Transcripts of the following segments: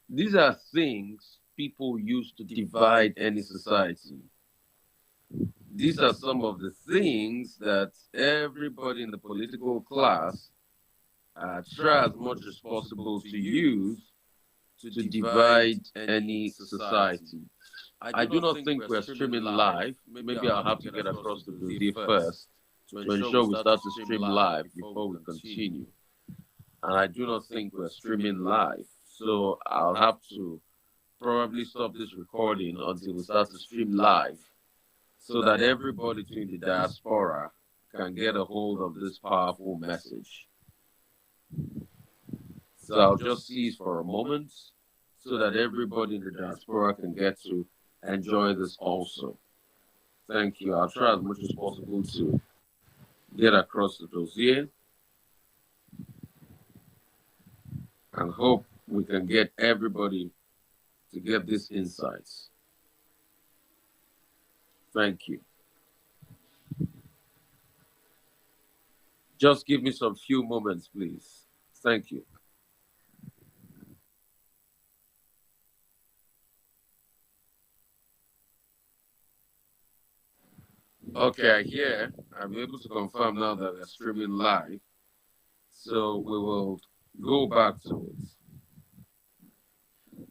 These are things people use to divide any society. These are some of the things that everybody in the political class try as much as possible to use to divide any society. I do not think we're streaming live. Maybe I'll have to get across to Dozie first to ensure we start to stream live before we continue. And I do not think we're streaming live. So I'll have to probably stop this recording until we start to stream live so that everybody in the diaspora can get a hold of this powerful message. So I'll just cease for a moment so that everybody in the diaspora can get to enjoy this also. Thank you. I'll try as much as possible to get across the dossier and hope we can get everybody to get these insights. Thank you. Just give me some few moments, please. Thank you. Okay, I hear. I'm able to confirm now that we're streaming live. So we will go back to it.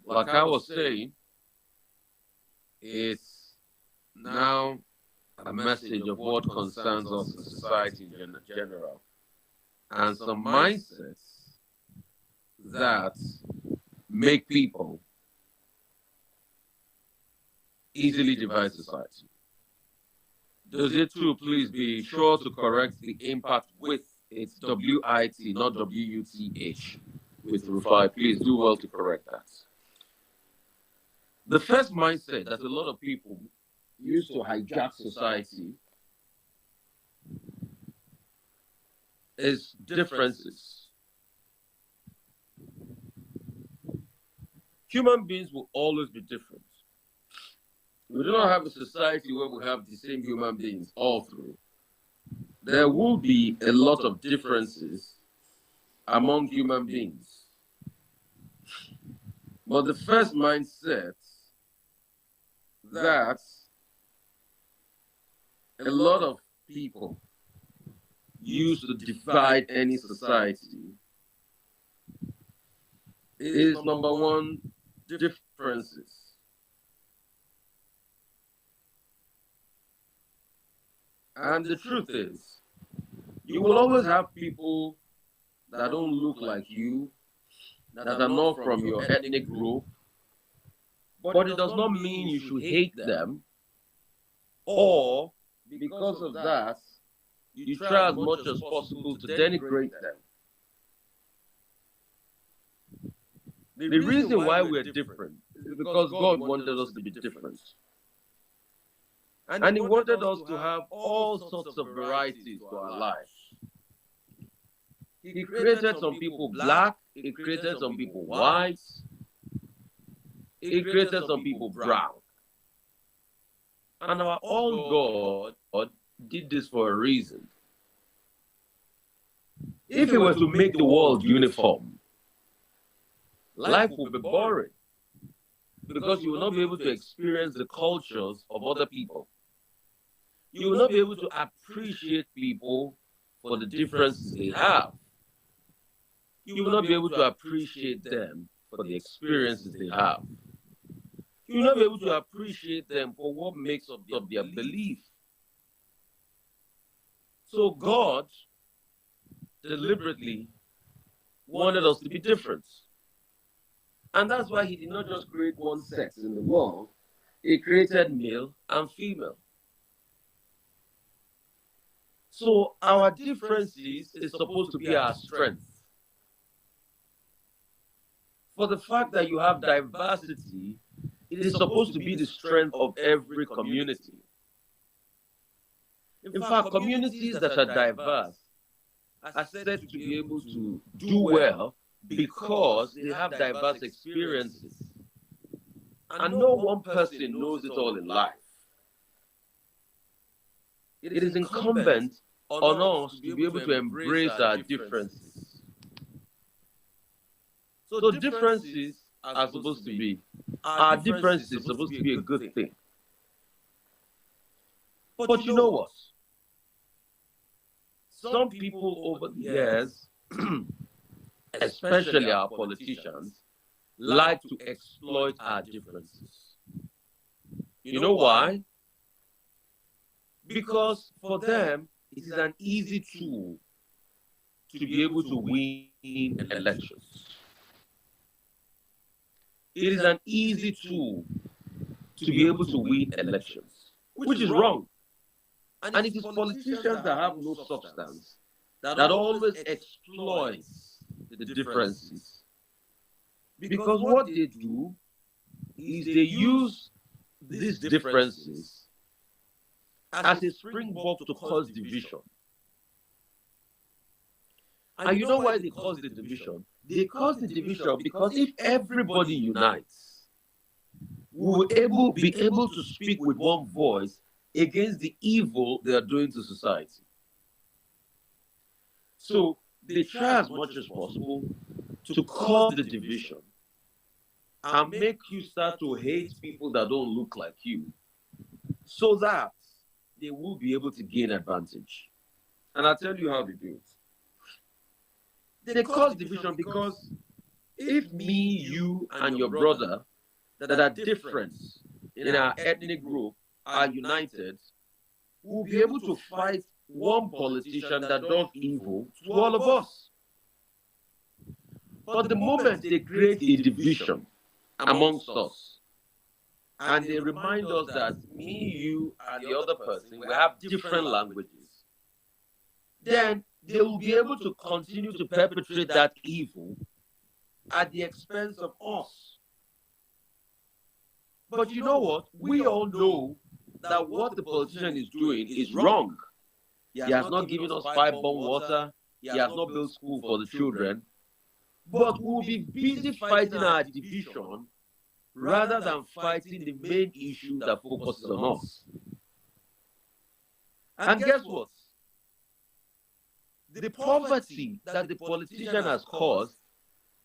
Like I was saying, it's now a message of what concerns us in society in general and some mindsets that make people easily divide society. Does it too, please be sure to correct the impact with its W-I-T, not W-U-T-H, with Rufai. Please do well to correct that. The first mindset that a lot of people use to hijack society is differences. Human beings will always be different. We do not have a society where we have the same human beings all through. There will be a lot of differences among human beings. But the first mindset that a lot of people use to divide any society is number one, differences. And the truth is, you will always have people that don't look like you, that are not from your ethnic group, but it does not mean you should hate them, or because of that, you try as much as possible to denigrate them. The reason why we're different is because God wanted us to be different. And He wanted us to have all sorts of varieties to our lives. He created some people black, He created some people white, He created some people brown. And our own God did this for a reason. If He were to make the world uniform, life would be boring because you will not be able to experience the cultures of other people. You will not be able to appreciate people for the differences they have. You will not be able to appreciate them for the experiences they have. You will not be able to appreciate them for what makes up their belief. So God deliberately wanted us to be different. And that's why He did not just create one sex in the world. He created male and female. So our differences is supposed to be our strength. For the fact that you have diversity, it is supposed to be the strength of every community. In fact, communities that are diverse are said to be able to do well because they have diverse experiences. And no one person knows it all in life. It is incumbent on us to be able to embrace our differences. So differences are supposed to be. Our difference is supposed to be a good thing. But you know what? Some people over the years, especially our politicians, like to exploit our differences. You know why? Because for them, it is an easy tool to be able to win elections. It is an easy tool to be able to win elections, which is wrong. And it is politicians that have no substance that always exploits the differences. Because what they do is they use these differences as a springboard to cause division. And you know why they cause the division? They cause the division because if everybody unites, we will be able to speak with one voice against the evil they are doing to society. So they try as much as possible to cause the division and make you start to hate people that don't look like you, so that they will be able to gain advantage. And I'll tell you how they do it. They cause division because if me, you, and your brother that are different in our ethnic group are united, we'll be able to fight one politician that does evil to all of us. But the moment they create a division amongst us, and they remind us that me, you, and the other person, we have different languages, then they will be able to continue to perpetrate that evil at the expense of us. But you know what? We all know that what the politician is doing is wrong. He has not given us pipe-borne water. He has not built school for the children. But we'll be busy fighting our division rather than fighting the main issue that focuses on us. And guess what? The poverty that the politician has caused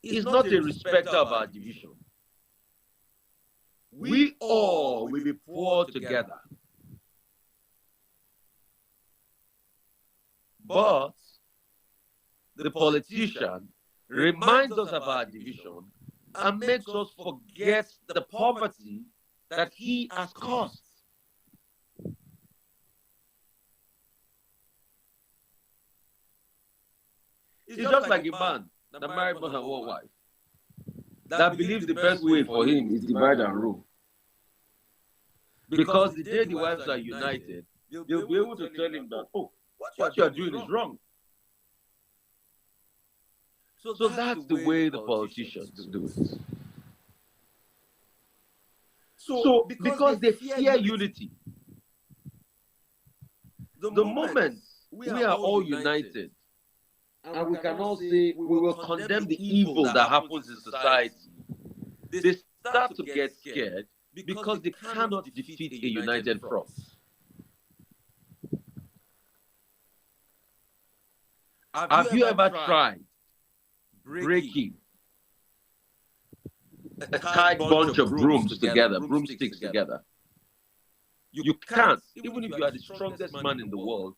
is not a respecter of our division. We all will be poor together. But the politician reminds us of our division and makes us forget the poverty that he has caused. It's just like a man that married more than one wife, that believes the best way for him is divide and rule. Because the day the wives are united, they'll be able to tell him that, oh, what you are doing is wrong. So that's the way the politicians do it. So because they fear unity, the moment we are all united, and we can all say we will condemn the evil that happens in society, they start to get scared because they cannot defeat a united front. Have you ever tried breaking a tight bunch of broomsticks together? You can't. Even if you are the strongest man in the world,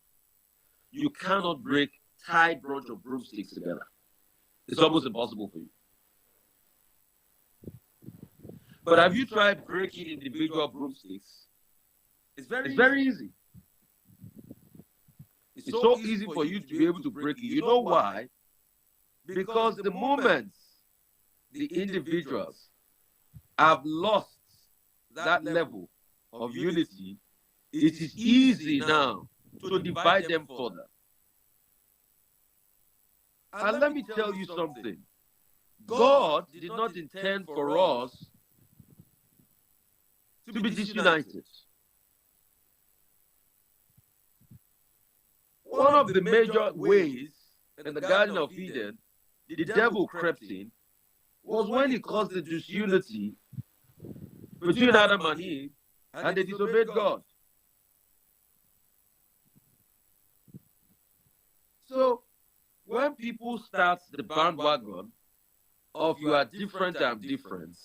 you cannot break tight bunch of broomsticks together. It's almost impossible for you. But have you tried breaking individual broomsticks? It's very easy. It's so easy for you to be able to break it. You know why? Because the moment the individuals have lost that level of unity, it is easy now to divide them further. And let me tell you something. God did not intend for us to be disunited. One of the major ways in the Garden of Eden the devil crept in was when he caused the disunity between Adam and Eve, and they disobeyed God. So when people start the bandwagon of you are different, I'm different,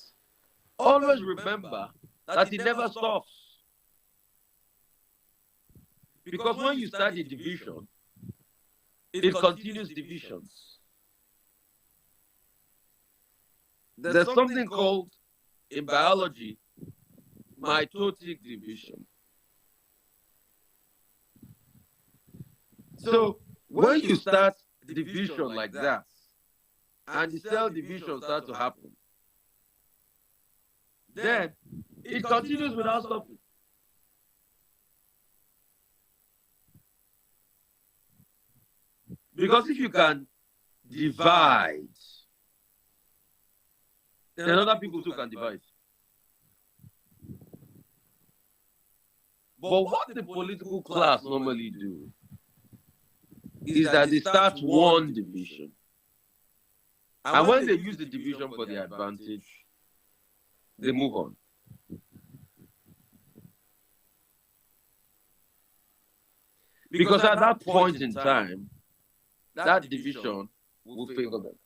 always remember that it never stops. Because when you start a division, it continues divisions. There's something called, in biology, mitotic division. So when you start division like that, and the cell division starts to happen, then it continues without stopping. Because if you can divide, then other people too can divide. But what the political class normally do is that they start one division. And when they use the division for their advantage, they move on. Because at that point in time, that division will favor them.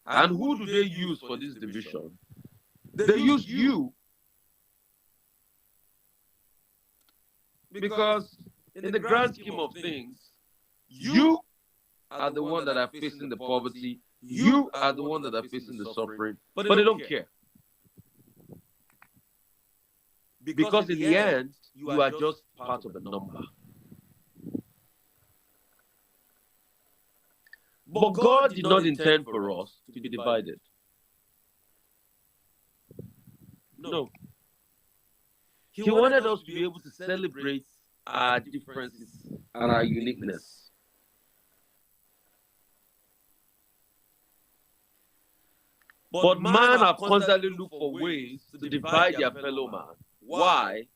And who do they use for this division? They use you. Because in the grand scheme of things, you are the one that are facing the poverty. You are the one that are facing the suffering. But they don't care. Because in the end, you are just part of a number. But God did not intend for us to be divided. No. He wanted us to be able to celebrate our differences and our uniqueness. But man have constantly looked for ways to divide their fellow man. Why?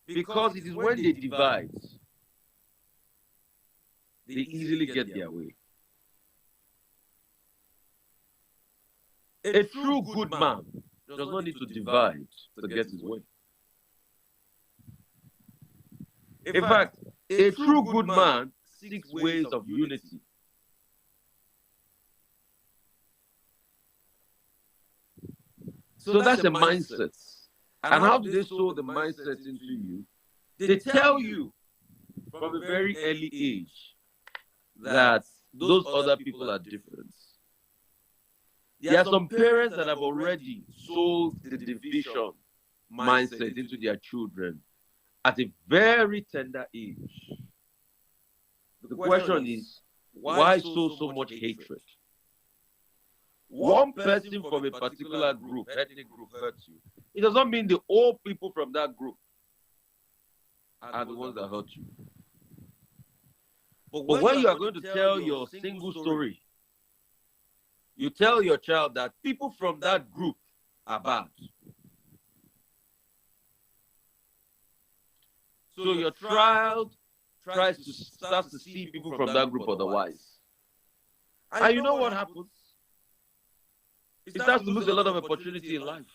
Because it is when they divide, they easily get their way. A true good man does not need to divide to get his way. In fact, a true good man seeks ways of unity. So that's a mindset. And how do they sow the mindset into you? They tell you from a very early age that those other people are different. There are some parents that have already sold the division mindset into their children at a very tender age. The question is, why sow so much hatred? One person from a particular group, ethnic group, hurts you. It does not mean the all people from that group are the ones that hurt you. But when you are going to tell your single story, you tell your child that people from that group are bad. So your child starts to see people from that group otherwise. And you know what happens? It starts to lose a lot of opportunity in life.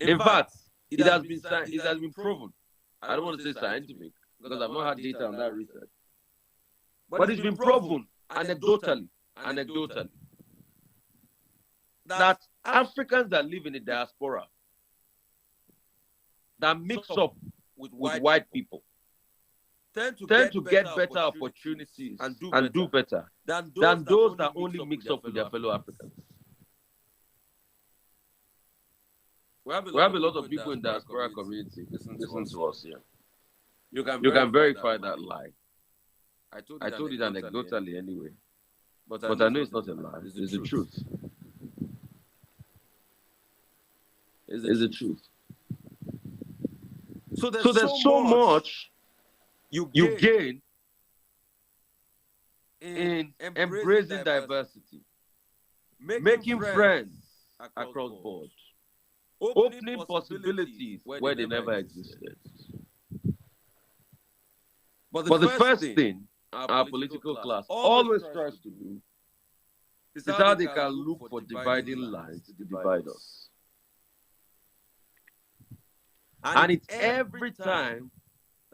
In fact, it has been proven. I don't want to say scientific because I've not had data on that research. But it's been proven anecdotally, that Africans that live in the diaspora that mix up with white people tend to get better opportunities and do better than those that only mix up with their fellow Africans. We have a lot of people in the diaspora community. Listen to us here. You can verify that lie. I told it anecdotally anyway. But I know it's not a lie. It's the truth. It's the truth. So there's so much you gain in embracing diversity, making friends across board, opening possibilities where they never existed. But the first thing our political class always tries to do is how they can look for dividing lines to divide us. And it's every time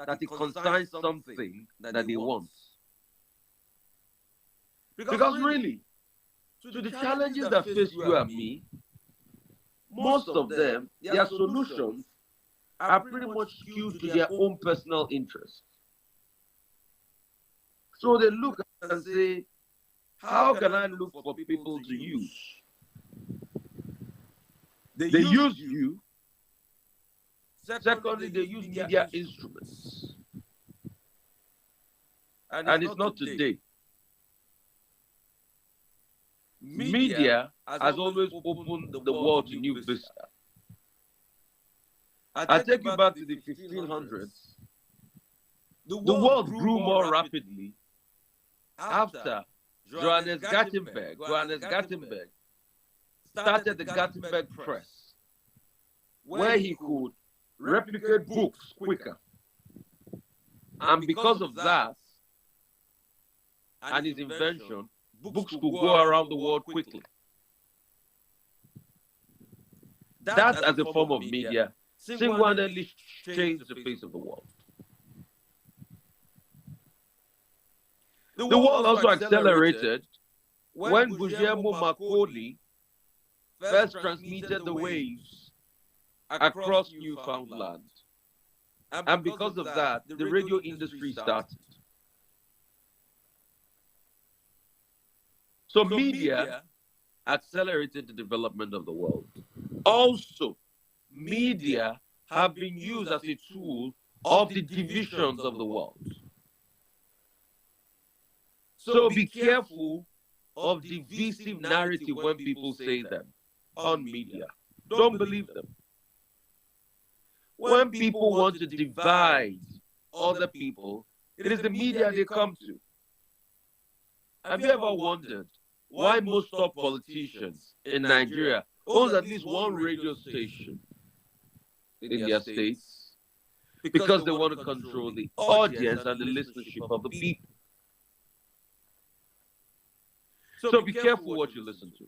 that it concerns something that they want. Because really, to the challenges that face you and me, most of them, their solutions are pretty much skewed to their own personal interests. So they look and say, how can I look for people to use? They use you. Secondly, they use media instruments. And it's not today. Media has always opened the world to new vistas. I take you back to the 1500s. The world grew more rapidly after Johannes Gutenberg started the Gutenberg press, where he could replicate books quicker. And because of that and his invention, books could go around the world quickly. That, as a form of media, single-handedly changed the face of the world. The world also accelerated when Guglielmo Marconi first transmitted the waves across Newfoundland. And because of that, the radio industry started. So media accelerated the development of the world. Also, media have been used as a tool of the divisions of the world. So be careful of divisive narrative when people say them on media. Don't believe them. When people want to divide other people, it is the media they come to. Have you ever wondered why most top politicians in Nigeria own at least one radio station in their states? Because they want to control the audience and the listenership of the people. So be careful what you listen to.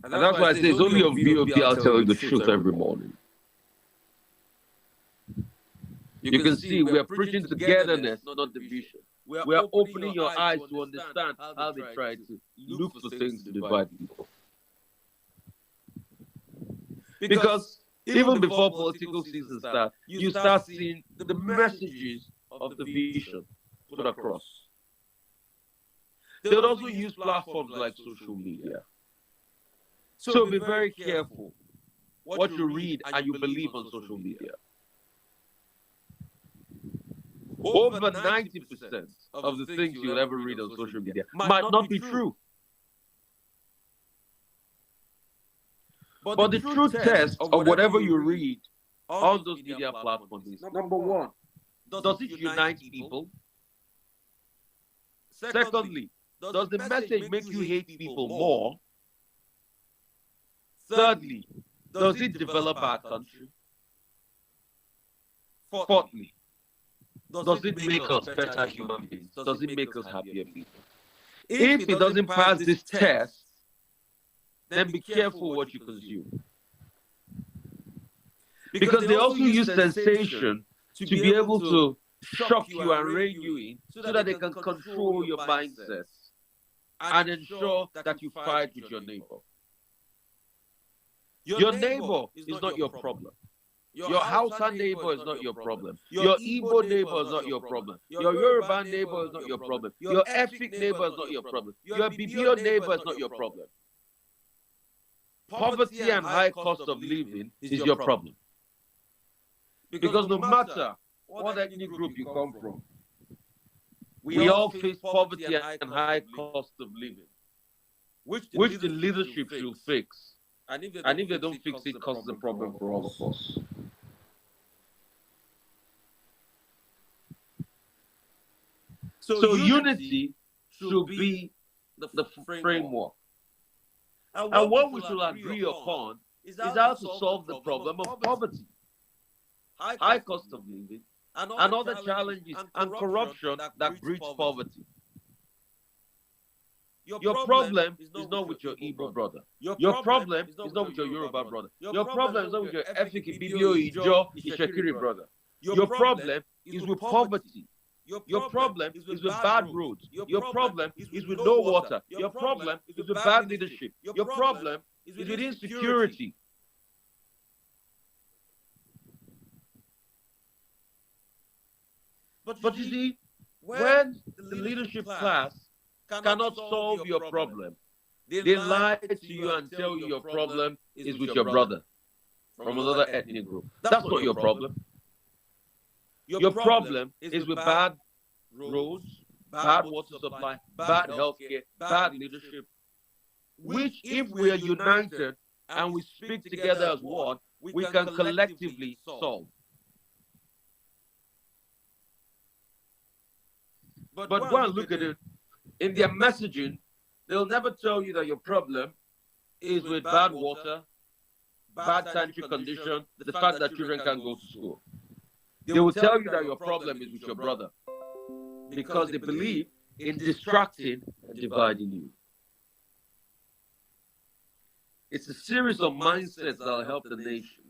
And that's why I say it's only on VOP I'll tell you the truth every morning. You can see we are preaching togetherness, not division. We are opening your eyes to understand how they try to look for things to divide people. Because even before political season starts, you start seeing the messages of the vision put across. They would also use platforms like social media. So be very careful what you read and you believe on social media. Over 90% of the things you'll ever read on social media might not be true. But the true test of whatever you read on those media platforms is, number one, does it unite people? Secondly, does the message make you hate people more? Thirdly, does it develop our country? Fourthly, does it make us better human beings? Does it make us happier people? If it doesn't pass this test, then be careful what you consume. Because they also use sensation to be able to shock you and rein you in so that they can control your mindsets and ensure that you fight with your neighbor. Your neighbor is not your problem. Your Hausa neighbor is not your problem. Your Igbo neighbor is not your problem. Your Yoruba neighbor is not your problem. Your ethnic neighbor is not your problem. Your Bibio neighbor is not your problem. Poverty and high cost of living is your problem. Because no matter what ethnic group you come from, we all face poverty and high cost of living, which the leadership should fix. And if they don't fix it, it causes a problem for all of us. So unity should be the framework. And what we should agree upon is how to solve the problem of poverty, high cost of living, and other challenges and corruption that breeds poverty. Your problem is not with your Igbo brother. Your problem is not with your Yoruba brother. Your problem is not with your ethnic Ibibio, Ijo, Ishekiri brother. Your problem is with poverty. Your problem is with bad roads. Your problem is with no water. Your problem is with bad leadership. Your problem is with insecurity. But you see, when the leadership class cannot solve your problem, they lie to you and tell you your problem is with your brother from another ethnic group. That's not your problem. Your problem is with bad roads, bad water supply, bad healthcare, bad leadership, which if we are united and we speak together as one, we can collectively solve. But go and look at it. In their messaging, they'll never tell you that your problem is with bad water, bad sanitary condition, the fact that children can't go to school. They will tell you that your problem is with your brother because they believe in distracting and dividing you. It's a series of mindsets that will help the nation.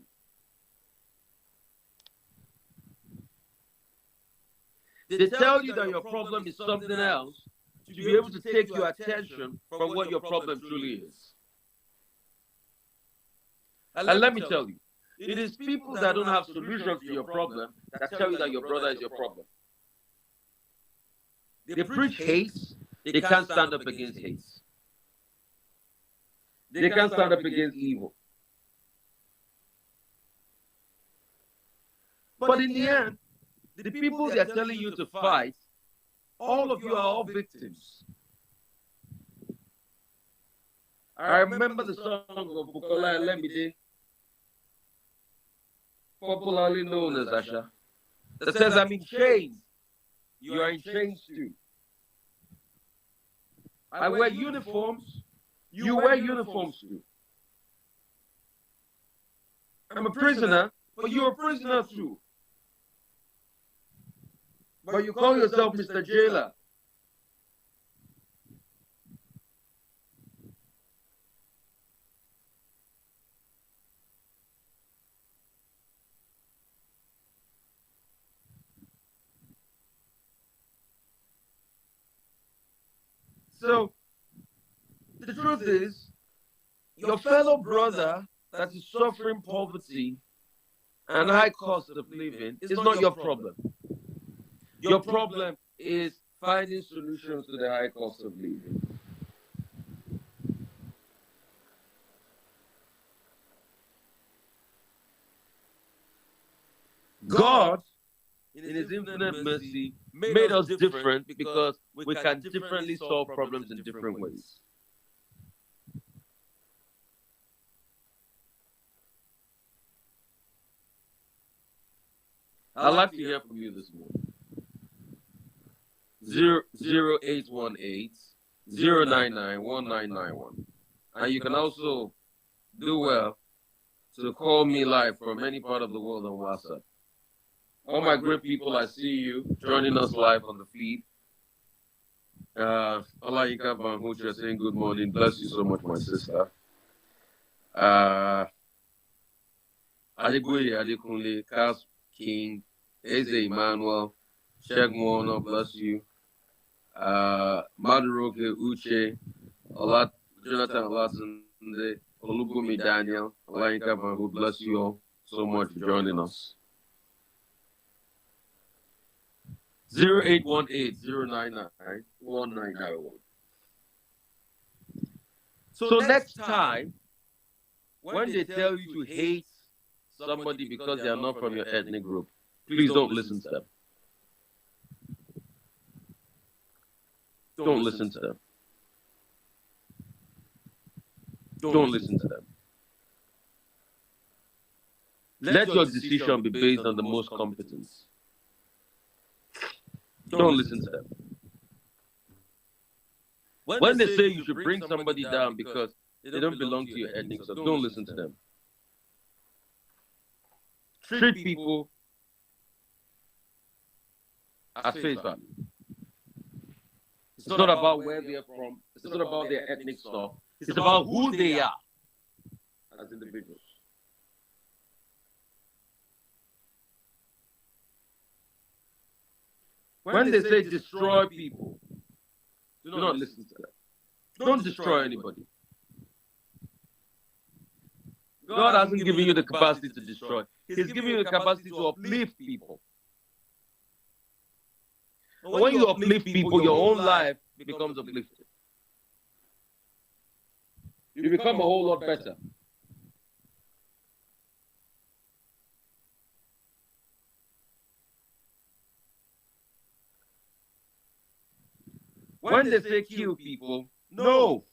They tell you that your problem is something else to be able to take your attention from what your problem truly is. And let me tell you, it is people that don't have solutions to your problem that tell you that your brother is your problem. They preach hate, they can't stand up against hate. They can't stand up against evil. But in the end, the people they are telling you to fight, all of you are all victims. I remember the song of Bukola Lemide, popularly known as Asha, that says, I'm in chains. You are in chains too. I wear uniforms. You wear uniforms too. I'm a prisoner, but you're a prisoner too. But you call yourself Mr. Jailer. So, the truth is, your fellow brother that is suffering poverty and high cost of living is not your problem. Your problem is finding solutions to the high cost of living. God, in His infinite mercy, made us different because we can differently solve problems in different ways. I'd like to hear from you this morning. 0818-099-1991. And you can also do well to call me live from any part of the world on WhatsApp. All my great people, I see you joining us live on the feed. Olayinka Banhucha saying good morning. Bless you so much, my sister. Adegboye Adekunle, Cas King, Eze Emmanuel, Shegmono, bless you. Maduroke Uche, Jonathan Olatunde, Olubumi Daniel, Olayinka Banhu, bless you all so much for joining us. 0818-099-1991. So next time, when they tell you to hate somebody because they are not from your ethnic group, please don't listen to them. Don't listen to them. Don't listen to them. Let your decision be based on the most competence. Don't listen to them. When they say you should bring somebody down because they don't belong to your ethnic group, don't listen to them. Treat people as face value. It's not about where they are from. It's not about their ethnic stuff. It's about who they are as individuals. When they say destroy people, do not listen to them. Don't destroy anybody. God hasn't given you the capacity to destroy. He's given you the capacity to uplift people. But when you uplift people, your own life becomes uplifted. You become a whole lot better. When they say kill people, no,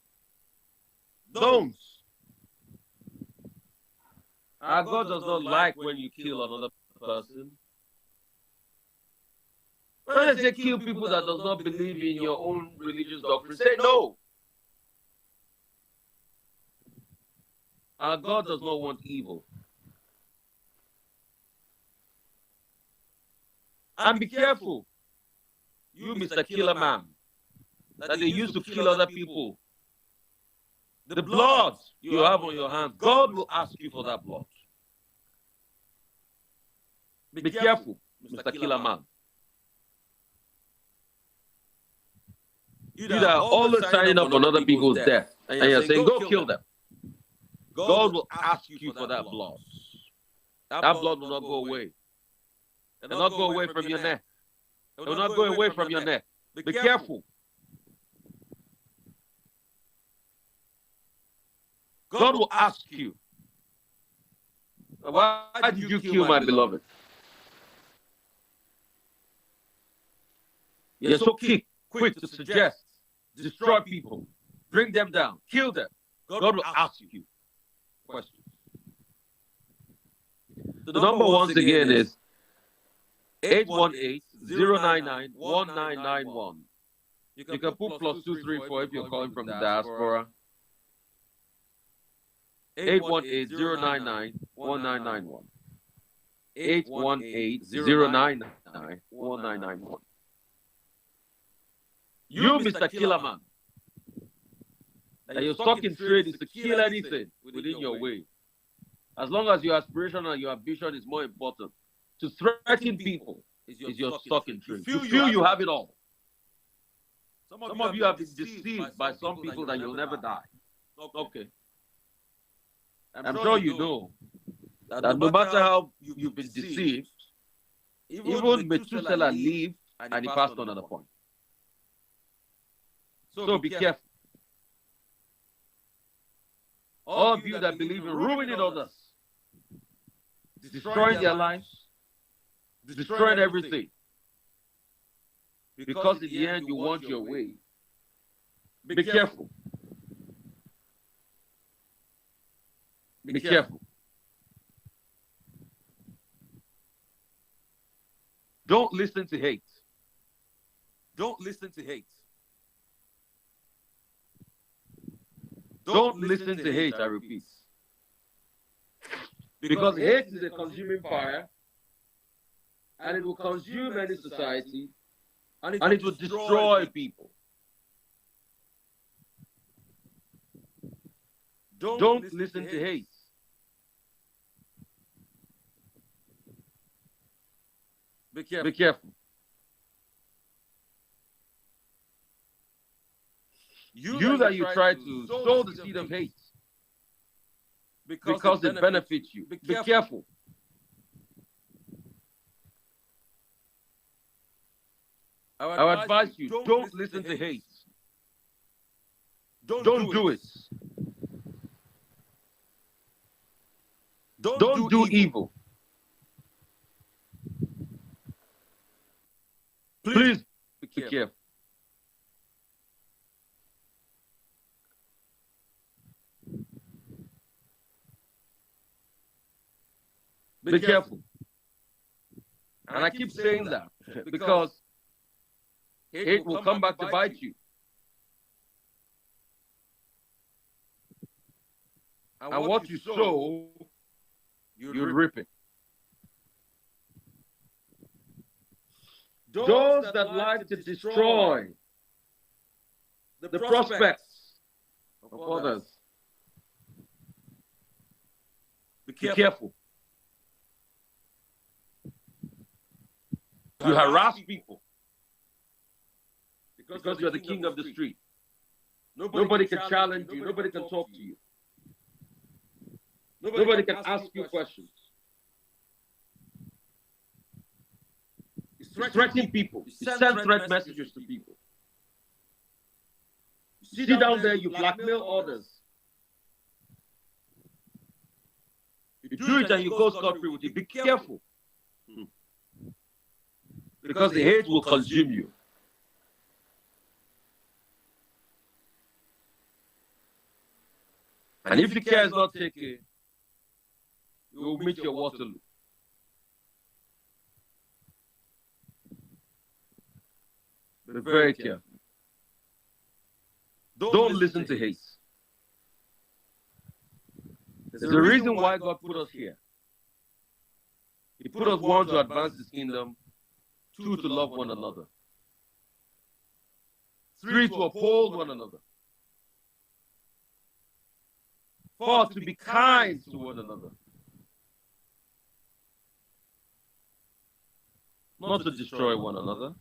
don't. Our God does not like when you kill another person. When they say kill people that does not believe in your own religious doctrine, say no. Our God does not want evil. And be careful, you Mr. Killer Man, that they used to kill other people. The blood you have on your hands, God will ask you for that blood. Be careful, Mr. Killer Man. You that are always signing up on other people's death, and you're saying, go kill them. God will ask you for that blood. That blood will not go away. It will not go away from your neck. It will not go away from your neck. Be careful. God will ask you, why did you kill my beloved? You're so quick to suggest, destroy people, bring them down, kill them. God will ask you questions. The number once again is 818-099-1991. You can put +234 if you're calling from the diaspora. 818-099-1991. 818-099-1991. You, Mr. Killerman, that your stock in trade is to kill anything within your way. As long as your aspiration and your ambition is more important, to threaten people is your stock in trade. You feel you have it all. Some of you have been deceived by some people that you'll never die. Okay. I'm sure you know that no matter how you've been deceived, even Methuselah lived and he passed on another point. So be careful. All of you that believe in ruining others, destroying their lives, destroying everything, because in the end you want your way, be careful. Be careful. Don't listen to hate. Don't listen to hate. Don't listen to hate, I repeat. Because hate is a consuming fire, and it will consume any society, and it will destroy people. Don't listen to hate. Be careful. Be careful. You that you try to sow the seed of hate because it benefits you. Be careful. I would advise you, don't listen to hate. Don't do it. Don't do evil. Please be careful. Be careful. And I keep saying that because hate will come back to bite you. And what you sow, you reap it. Those that like to destroy the prospects of others, be careful. You harass people because you're the king of the street. Nobody can challenge you. Nobody can talk to you. Nobody can ask you questions. You threaten people. You send threat messages to people. You sit down there, you blackmail others. You do it and you go scot-free with it. Be careful. Because the hate will consume you. And if the care is not taken, you will meet your Waterloo. Be very careful. Don't listen to hate. There's a reason why God put us here. He put us, one, to advance His kingdom, two, to love one another, three, to uphold one another, four, to be kind to one another, not to destroy one another.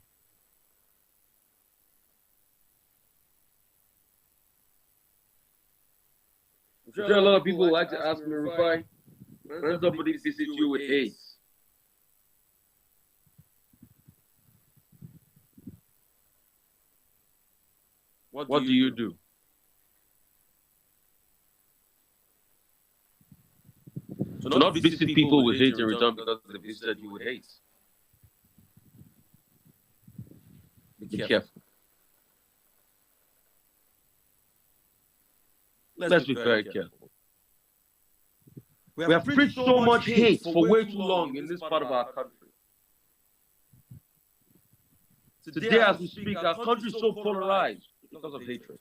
I'm sure a lot of people like to ask me, Rufai, when somebody visits you with hate, what do you do? So not visit people with hate in return because they visited you with hate. Be careful. Let's be very careful. We have preached so much hate for way too long in this part of our country. Today, as we speak, our country is so polarized because of hatred.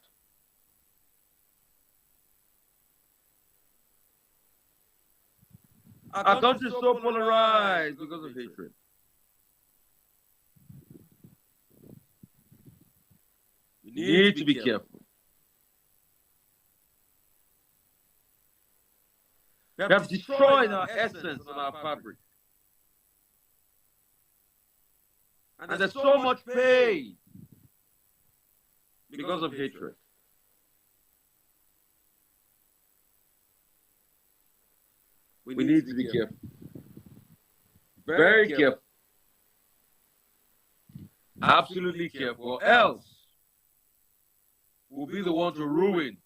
Our country is so polarized because of hatred. We need to be careful. We have destroyed our essence and our fabric. And there's so much pain because of hatred. We need to be careful. Very careful. Absolutely careful. Or else we'll be the one to ruin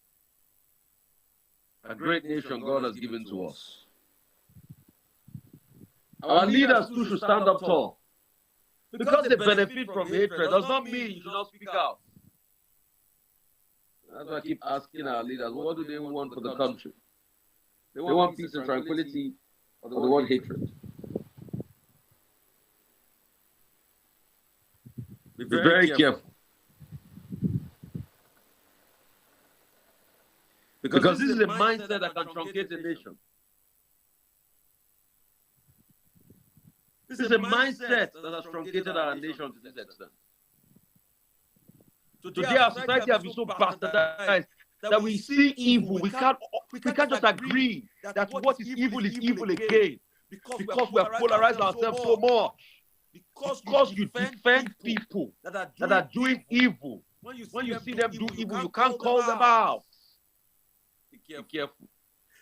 a great nation God has given to us. Our leaders too should stand up tall. Because they benefit from hatred does not mean you should not speak out. That's why I keep asking our leaders, what do they want for the country? They want peace and tranquility, or they want hatred? Be very careful. Because this is a mindset that can truncate a nation. This is a mindset that has truncated our nation to this extent. Today our society has been so bastardized that we see evil. We can't just agree that what is evil again. Because we have polarized ourselves so much. Because you defend people that are doing evil. When you see them do evil, you can't call them out. Be careful.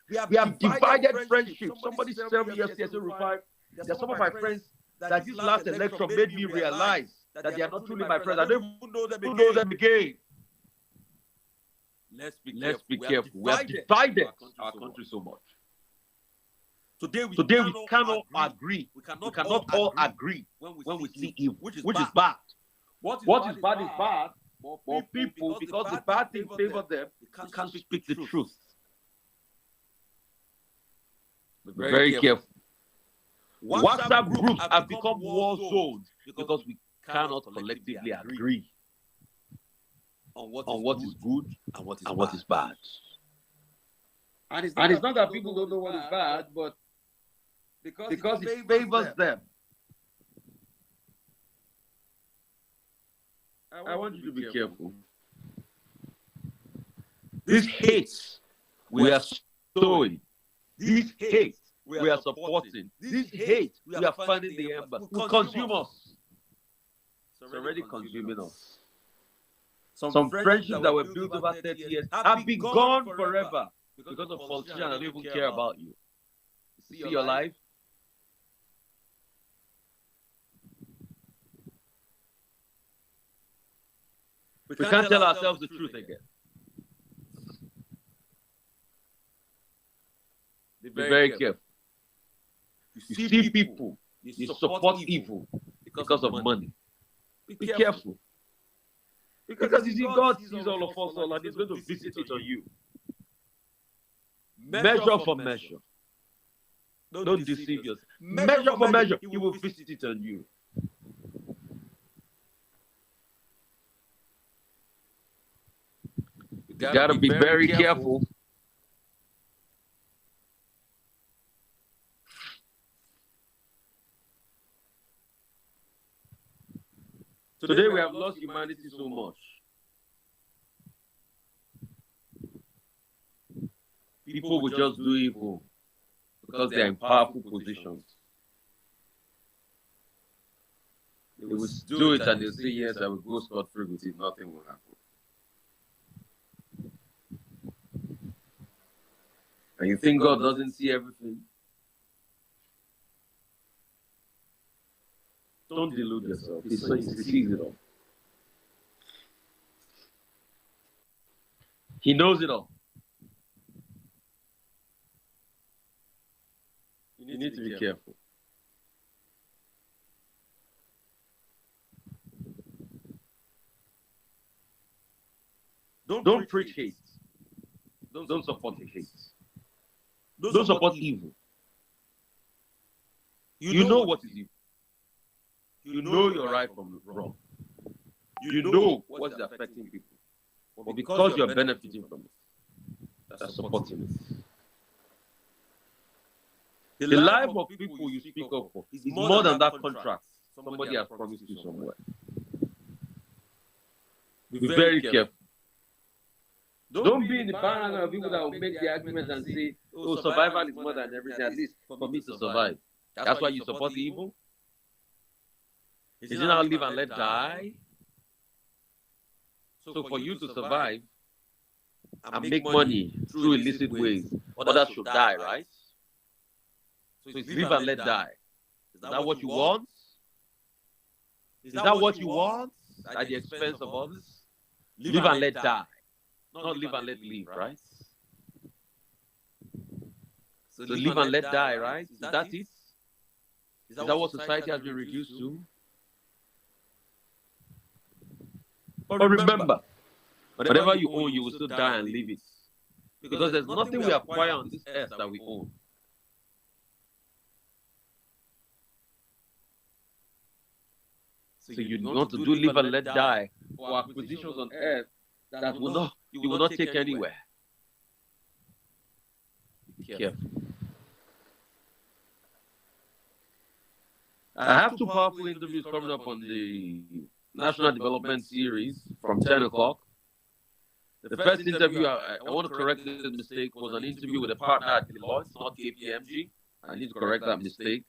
We have divided friendships. Somebody told me yesterday, Rufai, there are some of my friends that this last election made me realize that they are not truly my friends. I don't even know them again. Let's be careful. We have divided our country so much. Today we cannot agree. We cannot all agree when we see evil, which is bad. What is bad is bad. For people, because the bad thing favors them, we can't speak the truth. Be very careful. WhatsApp groups have become war zones because we cannot collectively agree on what is good and what is bad. And it's not that people don't know what is bad, but because it favors them. I want you to be careful. These hates we are sowing. These hate we are supporting. This hate we are finding the ember will consume us. It's already consuming us. Some friendships that were built over 30 years have been gone forever because of politicians that don't even care about you. See your life. We can't tell ourselves the truth again. Be very careful. You see people, you support evil because of money. Be careful. Because you see, God sees all of us all and He's going to visit it on you. Measure for measure. Don't deceive yourself. Measure for measure, He will visit it on you. You gotta be very careful. Today we have lost humanity so much. People will just do evil because they are in powerful positions. They will do it and they'll say, yes, I will go scot-free with it. Nothing will happen. And you think God doesn't see everything? Don't delude yourself. He sees it all. He knows it all. You need to be careful. Don't preach hate. Don't support hate. Don't support evil. You know what is evil. You know you're right from wrong. You know what is affecting people. But because you're benefiting from it, that's supporting it. The life of people you speak up for is more than that contract somebody has promised you somewhere. Be very careful. Don't be in the bandwagon of people that will make the argument and say, oh, survival is more than everything, at least for me to survive. That's why you support the evil? Is it not live and let die? So for you to survive and make money through illicit ways, others should die, right? So it's live and let die. Is that what you want? Is that what you want at the expense of others? Live and let die. Not live and let live, right? So live and let die, right? Is that it? Is that what society has been reduced to? But remember, whatever you own, you will still die and leave it. Because there's nothing we acquire on this earth that we own. So you want to do live and let die for acquisitions on earth that you will not take anywhere. Be careful. I have two powerful interviews coming up on the National Development Series from 10 o'clock. The first interview, I want to correct this mistake, was an interview with a partner at Deloitte, not KPMG. I need to correct that mistake.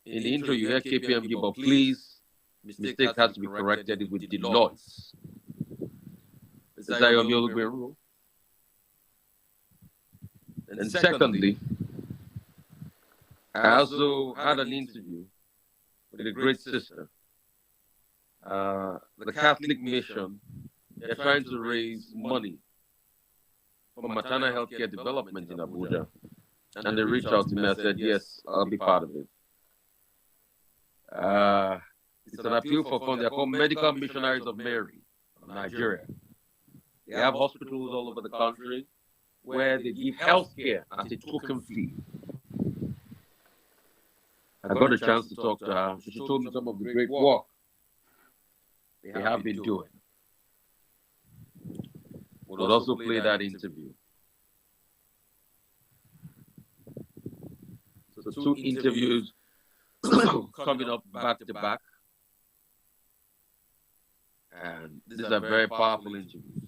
In the intro, you hear KPMG, but please, mistake has to be corrected with Deloitte. Is that your rule? And secondly, I also had an interview with a great sister. The Catholic Mission, they're trying to raise money for maternal health care development in Abuja. And they reached out to me and said, yes, I'll be part of it. It's an appeal for funds. They're called Medical Missionaries of Mary of Nigeria. They have hospitals all over the country where they give health care at a token fee. I got a chance to talk to her. She told me some of the great work they have been doing. We'll also play that interview. So 2 interviews coming up back to back. And these are very powerful interviews.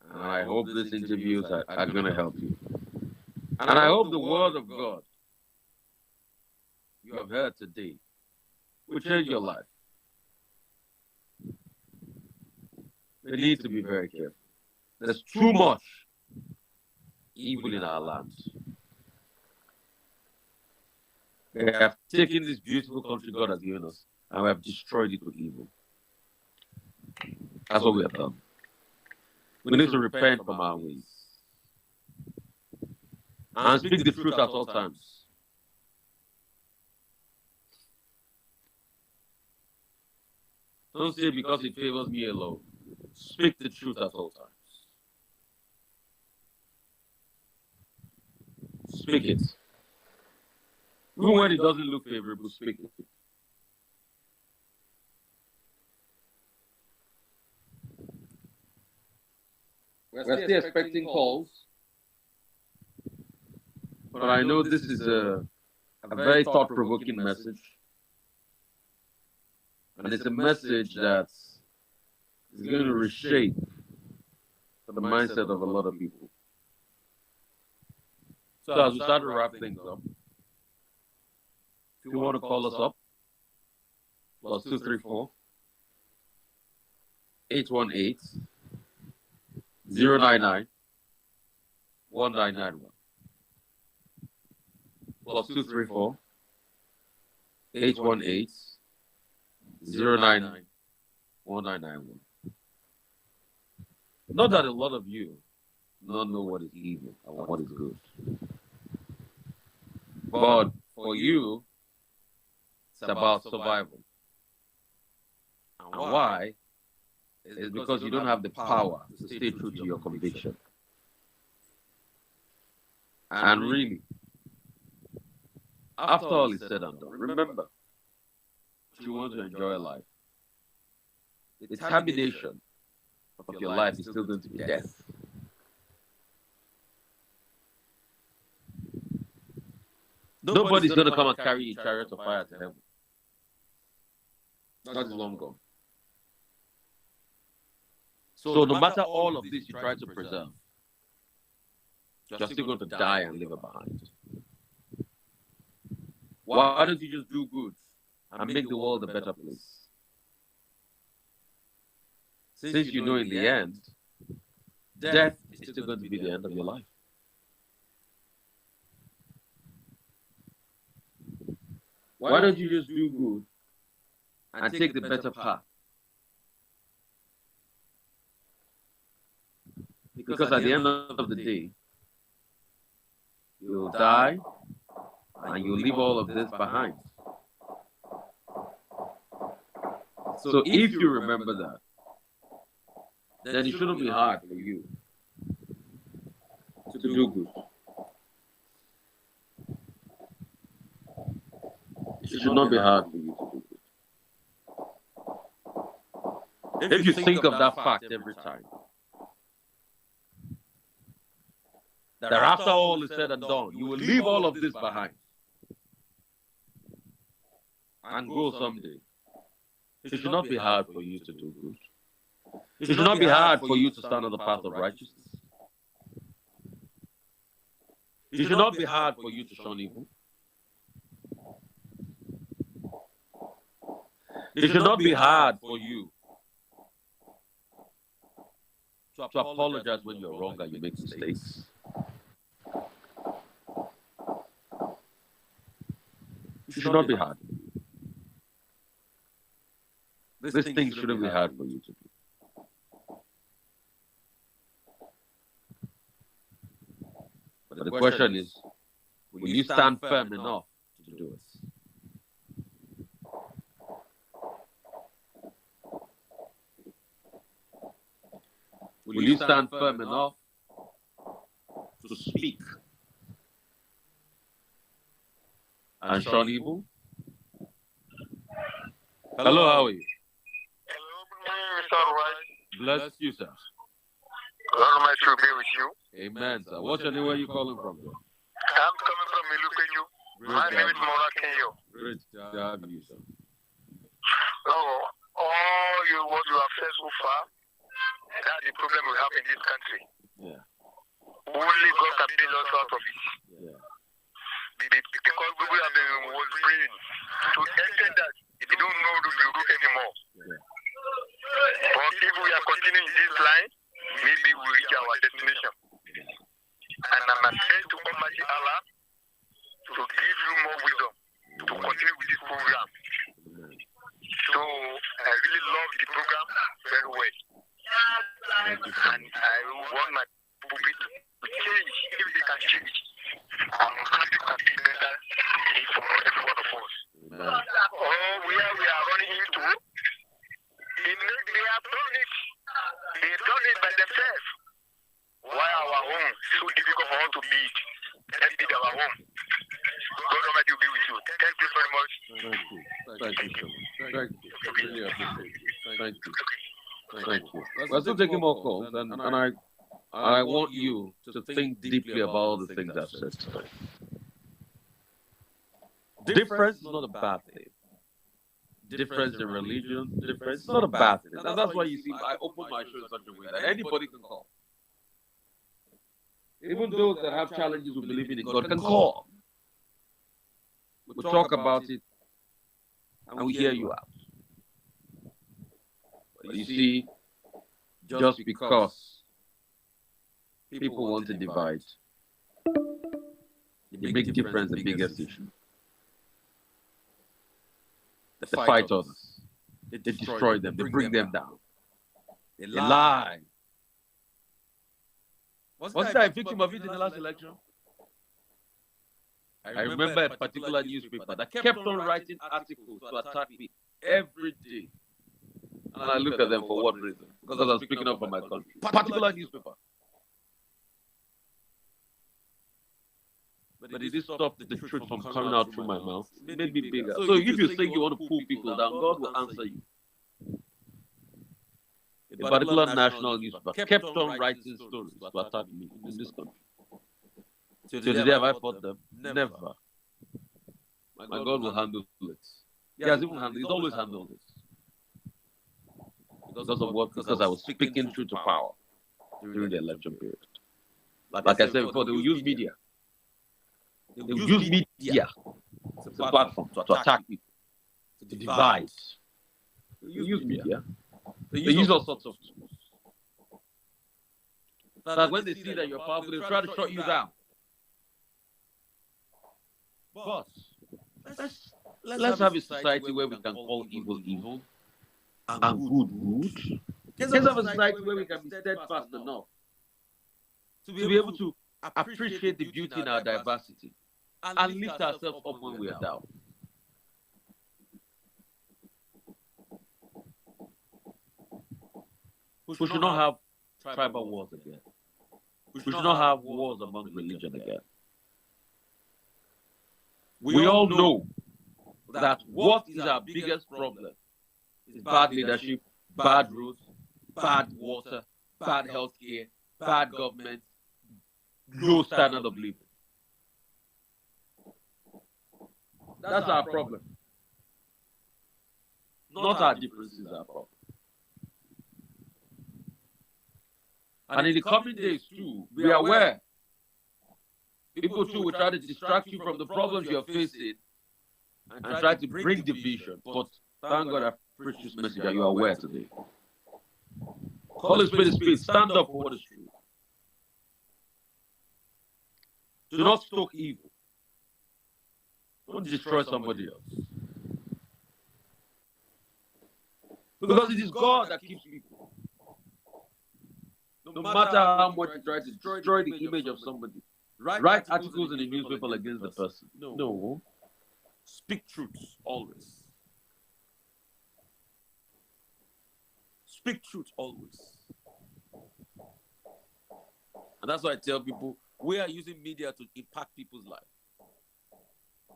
And I hope these interviews are going to help you. And I hope the word of God you have heard today will change your life. We need to be very careful. There's too much evil in our land. We have taken this beautiful country God has given us and we have destroyed it with evil. That's what we have done. We need to repent from our ways and speak the truth at all times. Don't say because it favors me alone. Speak the truth at all times. Speak it. Even when it doesn't look favorable, speak it. We're still expecting calls, but I know this is a very thought-provoking message. And it's a message that is going to reshape the mindset of a lot of people. So as we start to wrap things up, if you want to call us up, +234 818 099 1991. +234 818 099 1991. Not that a lot of you don't know what is evil and what is good. But for you, it's about survival. And why? It's because you don't have the power to stay true to your conviction. And really, after all is said and done, remember, if you want to enjoy life, the termination of your life is still going to be death. Nobody's going to come and carry a chariot of fire to heaven. That is long gone. So no matter all of this you try to preserve, you're still going to die and leave it behind. Why don't you just do good and make the world a better place? Since you know in the end, death is still going to be the end of your life. Why don't you just do good and take the better path? Because at the end of the day, you'll die and you'll leave all of this behind. So if you remember that, then it shouldn't be hard for you to do good. It should not be hard for you to do good. If you think of that fact every time, that after all is said and done, you will leave all of this behind and go someday. It should not be hard for you to do good. It should not be hard for you to stand on the path of righteousness. It should not be hard for you to shun evil. It should not be hard for you to apologize when you're wrong and you make mistakes. It should not be hard. This thing shouldn't be hard for you to do. But the question is, will you stand firm enough to do it? Will you stand firm enough to speak and shun evil? Hello, how are you? Hello, good morning, Mr. Rufai. Bless you, sir. God Almighty will be with you. Amen, sir. What's your name? Where are you calling from, sir? I'm coming from Ilupeju. My name is Mora Kenyo. Great to have you, sir. Oh, what you have said so far, that's the problem we have in this country. Yeah. Only God can bail us out of it. Yeah. Because we have been was praying to extend that if you don't know, you do anymore. Yeah. But But if we are continuing this line, maybe we reach our destination. And I'm asking to Almighty Allah to give you more wisdom to continue with this program. So I really love the program very well. And I want my pulpit to change if they can change. I'm happy to be better for every one of us. Oh, where we are running into, they have done it. They've done it by themselves. Why our home so difficult for us to build? Let's build our home. God Almighty will be with you. Thank you very much. Thank you. Thank you. Really appreciate it. Thank you. Thank you. We're still taking more calls, and I want you to think deeply about all the things I've said today. Difference is not a bad thing. Difference in religion, difference is not a bad thing. And that's why you see I open my show in such a way that anybody can call. Even those that have challenges with believing in God can call. We'll talk about it and we hear you out. But you see, just because people want to divide, the big difference, the biggest issue. They fight others. They destroy them. They bring them down. They lie. Wasn't I a victim of it in the last election? I remember a particular newspaper that kept on writing articles to attack me every day. And I looked at them for what reason? Because I was speaking up for my country. Particular newspaper. But it did stop the truth from coming out through my mouth. It made me bigger. So if you think you want to pull people down, God will answer you. A particular national newspaper kept on writing stories to attack me in this country. So today have I fought them? Never. My God will handle it. He has even handled it. He's always handled it. Because of what? Because I was speaking truth to power during the election period. Like I said before, they will use media. They will use media as a platform to attack people, to divide. They use media. They use all sorts of tools. That when they see that you're powerful, they try to shut you down. But let's have a society where we can call evil evil and good good. Let's have a society where we can be steadfast enough to be able to appreciate the beauty in our diversity and lift ourselves up when we are down. We should not have tribal wars again. We should not have wars among religion again. We all know that what is our biggest problem is bad leadership, bad roads, bad water, bad healthcare, bad government, low standard of living. That's our problem. Not our differences are our problem. And in the coming days too, be aware. People too will try to distract you from the problems you're facing and try to bring division. But thank God I preached this message that you are aware today. Call a spade, stand up for what is true. Do not stoke evil. Don't destroy somebody else. Because it is God that keeps people. No matter how much you try to destroy the image of somebody, write articles in the newspaper against the person. No. Speak truth always. Speak truth always. And that's why I tell people, we are using media to impact people's lives.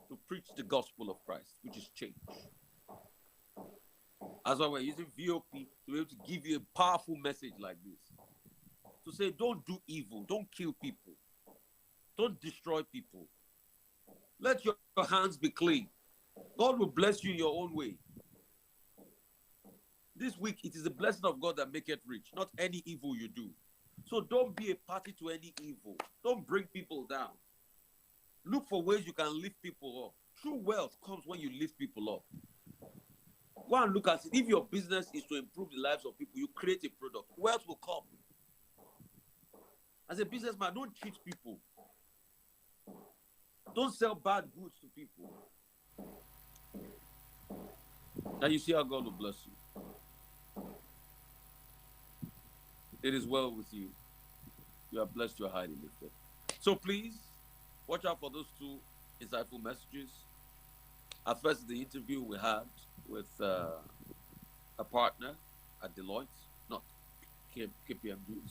To preach the gospel of Christ, which is change. That's why we're using VOP to be able to give you a powerful message like this. To say, don't do evil, don't kill people, don't destroy people. Let your hands be clean. God will bless you in your own way. This week, it is the blessing of God that maketh rich, not any evil you do. So don't be a party to any evil. Don't bring people down. Look for ways you can lift people up. True wealth comes when you lift people up. Go and look at it. If your business is to improve the lives of people, you create a product. Wealth will come. As a businessman, don't cheat people. Don't sell bad goods to people. And you see how God will bless you. It is well with you. You are blessed, you are highly lifted. So please, watch out for those two insightful messages. At first, the interview we had with a partner at Deloitte, not KPMG.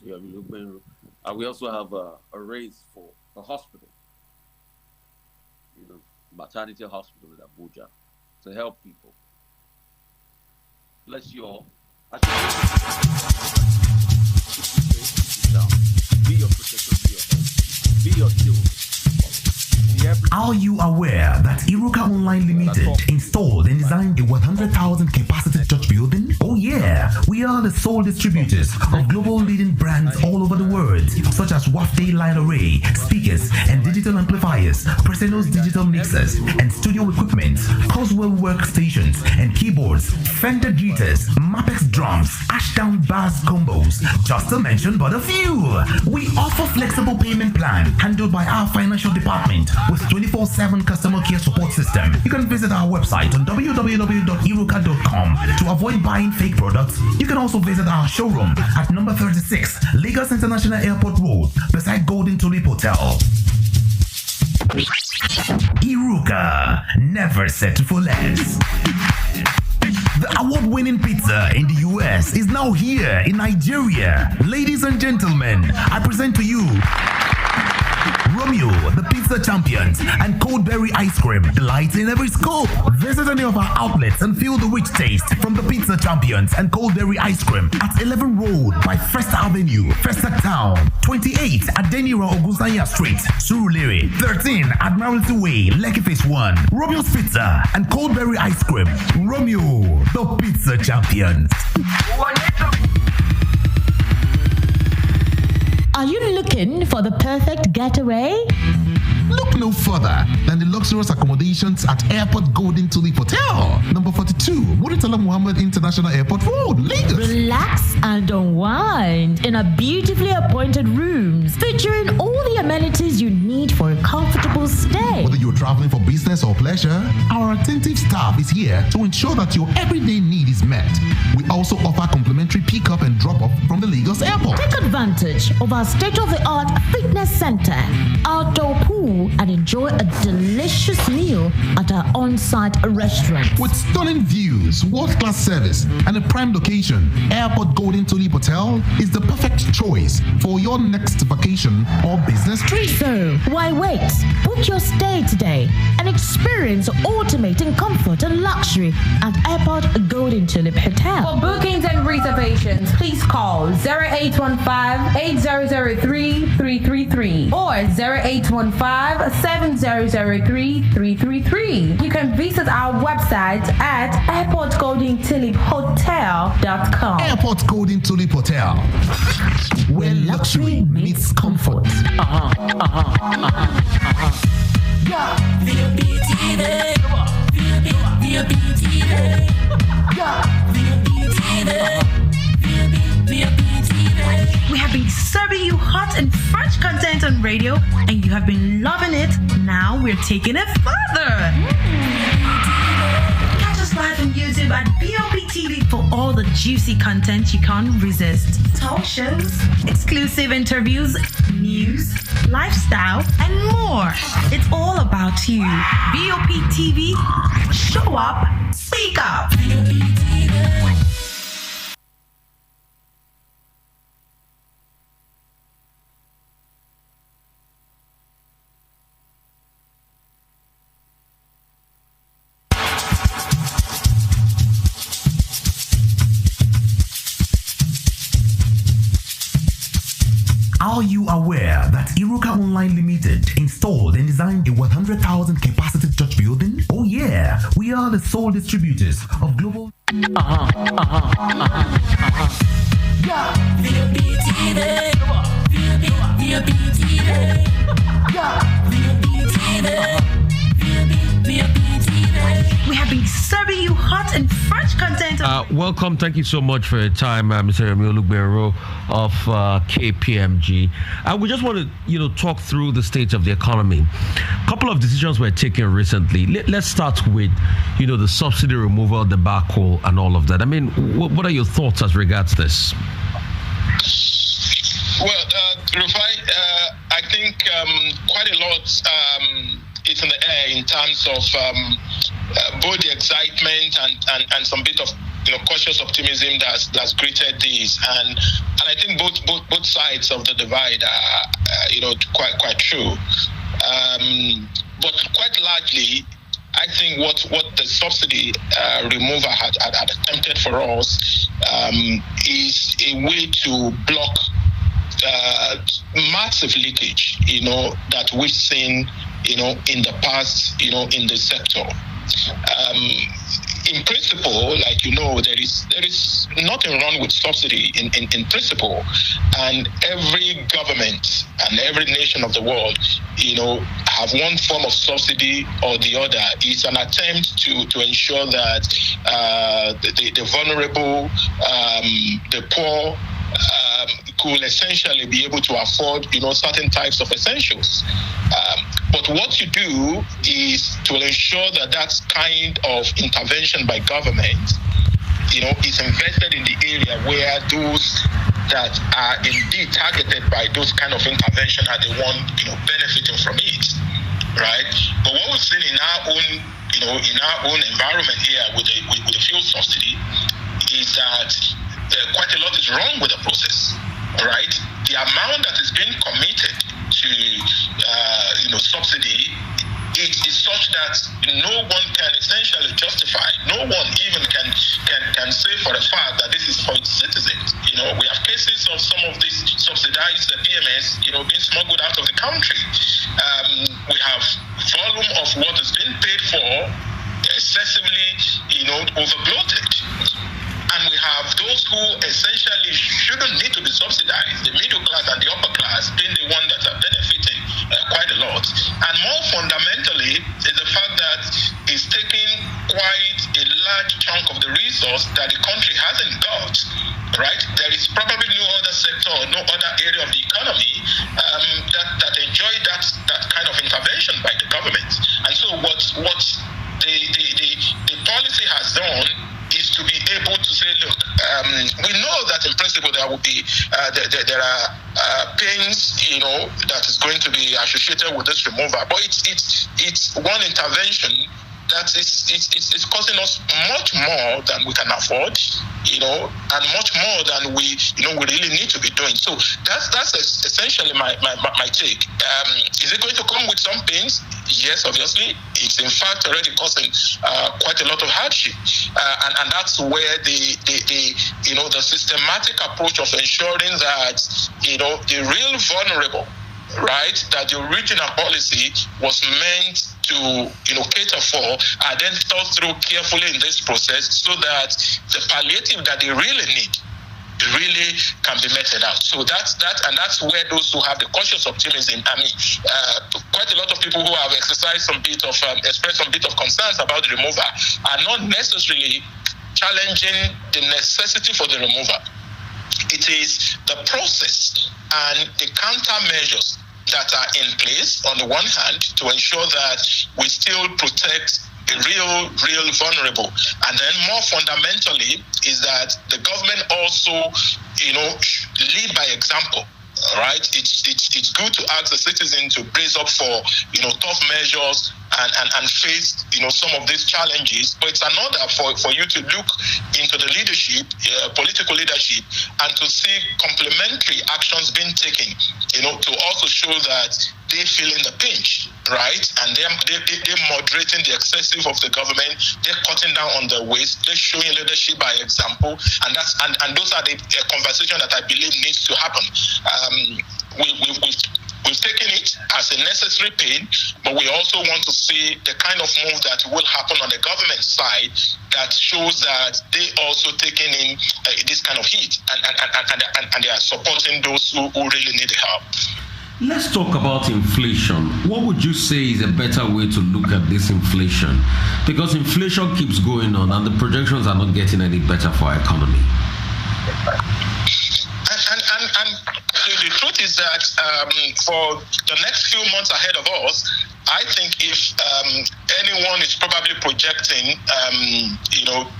We also have a raise for a hospital, maternity hospital in Abuja, to help people. Bless you all. Be your protection, be your help, be your shield. Are you aware that Iruka Online Limited installed and designed a 100,000 capacity church building? Oh yeah, we are the sole distributors of global leading brands all over the world, such as Wafday Line Array, speakers and digital amplifiers, Preseno's digital mixers and studio equipment, Coswell workstations and keyboards, Fender guitars, Mapex drums, Ashdown bass combos, just to mention but a few. We offer flexible payment plan handled by our financial department with 24/7 customer care support system. You can visit our website on www.iruka.com to avoid buying fake products. You can also visit our showroom at number 36 Lagos International Airport Road beside Golden Tulip Hotel. Iruka, never settle for less. The award-winning pizza in the US is now here in Nigeria. Ladies and gentlemen, I present to you Romeo, the pizza champions, and cold berry ice cream, delights in every scoop. Visit any of our outlets and feel the rich taste from the pizza champions and cold berry ice cream at 11 Road by Festa Avenue, Festa Town, 28 at Denira Ogusanya Street, Surulere, 13 Admiralty Way, Lekki Phase 1. Romeo's Pizza and cold berry ice cream. Romeo, the pizza champions. Are you looking for the perfect getaway? Look no further than the luxurious accommodations at Airport Golden Tulip Hotel, number 42, Muritala Muhammad International Airport Road, Lagos. Relax and unwind in a beautifully appointed rooms featuring all the amenities you need for a comfortable stay. Whether you're traveling for business or pleasure, our attentive staff is here to ensure that your everyday need is met. We also offer complimentary pickup and drop-off from the Lagos Airport. Take advantage of our state-of-the-art fitness center, outdoor pool, and enjoy a delicious meal at our on-site restaurant. With stunning views, world-class service, and a prime location, Airport Golden Tulip Hotel is the perfect choice for your next vacation or business trip. So, why wait? Book your stay today and experience ultimate comfort and luxury at Airport Golden Tulip Hotel. For bookings and reservations, please call 0815-8003-333 or 0815-7003-333. You can visit our website at airportgoldentuliphotel.com. Airport Golden Tulip Hotel, where luxury meets comfort. We have been serving you hot and fresh content on radio, and you have been loving it. Now we're taking it further. Catch us live on YouTube at BOP TV for all the juicy content you can't resist. Talk shows, exclusive interviews, news, lifestyle, and more. It's all about you. BOP TV, show up, speak up. Are you aware that Iruka Online Limited installed and designed a 100,000 capacity church building? Oh yeah, we are the sole distributors of global... We have been serving you hot and fresh content. Welcome. Thank you so much for your time, Mr. Emil Lugbero of KPMG. We just want to, talk through the state of the economy. A couple of decisions were taken recently. Let's start with, the subsidy removal debacle and all of that. I mean, what are your thoughts as regards this? Well, Rufai, I think quite a lot is in the air in terms of both the excitement and some bit of cautious optimism that's greeted this, and I think both sides of the divide are quite true. But quite largely, I think what the subsidy remover had attempted for us is a way to block massive leakage, that we've seen, in the past, in the sector. In principle, like there is nothing wrong with subsidy in principle, and every government and every nation of the world, have one form of subsidy or the other. It's an attempt to ensure that the vulnerable, the poor, could essentially be able to afford, certain types of essentials. But what you do is to ensure that kind of intervention by government, is invested in the area where those that are indeed targeted by those kind of intervention are the one, benefiting from it, right? But what we've seen in our own environment here with the fuel subsidy is that quite a lot is wrong with the process, right? The amount that is being committed to, subsidy, it is such that no one can essentially justify. No one even can say for a fact that this is for its citizens. We have cases of some of these subsidized PMS, being smuggled out of the country. We have volume of what is being paid for excessively, overbloated. And we have those who essentially shouldn't need to be subsidized, the middle class and the upper class being the one that are benefiting quite a lot. And more fundamentally is the fact that it's taking quite a large chunk of the resource that the country hasn't got, right? There is probably no other sector or no other area of the economy that enjoy that kind of intervention by the government. And so what the policy has done is to be able to say, look, we know that in principle there will be there are pains, that is going to be associated with this removal, but it's one intervention that it's costing us much more than we can afford, and much more than we really need to be doing. So that's essentially my take. Is it going to come with some pains? Yes, obviously. It's in fact already causing quite a lot of hardship, and that's where the systematic approach of ensuring that the real vulnerable, right, that the original policy was meant to cater for, are then thought through carefully in this process so that the palliative that they really need really can be meted out. So that's where those who have the cautious optimism, quite a lot of people who have expressed some bit of concerns about the removal are not necessarily challenging the necessity for the removal. It is the process and the countermeasures that are in place on the one hand to ensure that we still protect the real vulnerable, and then more fundamentally is that the government also lead by example. Right, it's good to ask the citizen to brace up for tough measures and face some of these challenges, but it's another for you to look into the leadership, political leadership, and to see complementary actions being taken, to also show that they feel in the pinch, right? And they're moderating the excessive of the government. They're cutting down on the waste. They're showing leadership by example, and those are the conversation that I believe needs to happen. We've taken it as a necessary pain, but we also want to see the kind of move that will happen on the government side that shows that they also taking in this kind of heat and they are supporting those who really need the help. Let's talk about inflation. What would you say is a better way to look at this inflation? Because inflation keeps going on and the projections are not getting any better for our economy. And the truth is that for the next few months ahead of us, I think if anyone is probably projecting,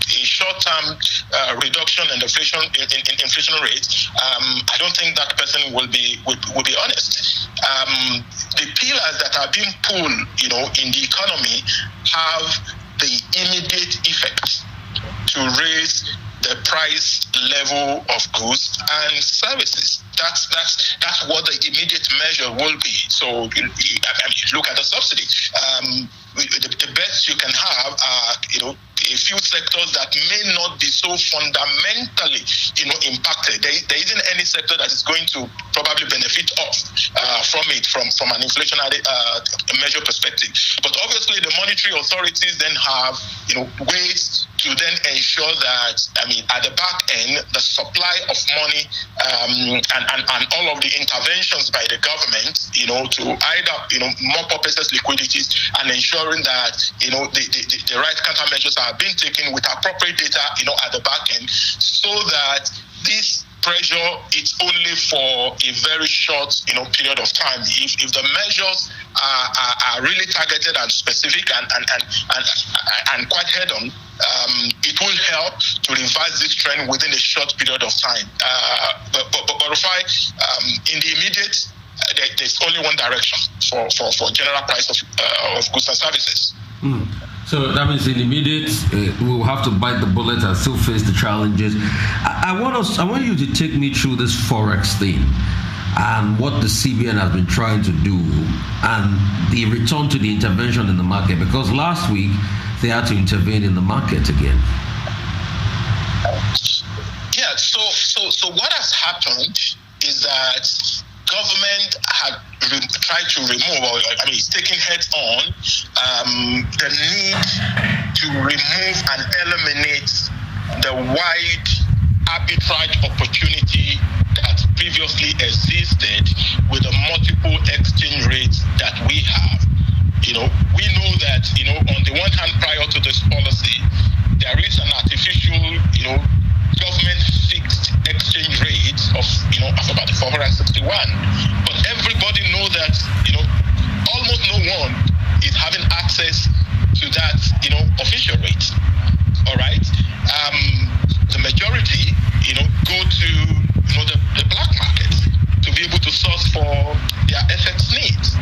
a short-term reduction in inflation rate, I don't think that person will be honest. The pillars that are being pulled, in the economy have the immediate effect to raise the price level of goods and services. That's what the immediate measure will be. So, look at the subsidy. The best you can have are, a few sectors that may not be so fundamentally, impacted. There isn't any sector that is going to probably benefit from it from an inflationary measure perspective. But obviously, the monetary authorities then have, ways to then ensure that, at the back end, the supply of money and all of the interventions by the government, to either, mop up excess liquidities and ensuring that, the right countermeasures are being taken with appropriate data, at the back end, so that this pressure is only for a very short, period of time. If the measures are really targeted and specific and quite head-on, it will help to reverse this trend within a short period of time. But Rufai, in the immediate, there's only one direction for general price of goods and services. So that means in immediate, we'll have to bite the bullet and still face the challenges. I want you to take me through this forex thing and what the CBN has been trying to do and the return to the intervention in the market, because last week they had to intervene in the market again. Yeah. So what has happened is that government had tried to remove, it's taking head on the need to remove and eliminate the wide arbitrage opportunity that previously existed with the multiple exchange rates that we have. We know that, on the one hand, prior to this policy, there is an artificial, government fixed exchange rate of about 461. But everybody knows that, almost no one is having access to that, official rate. All right. The majority, go to, the black market to be able to source for their FX needs.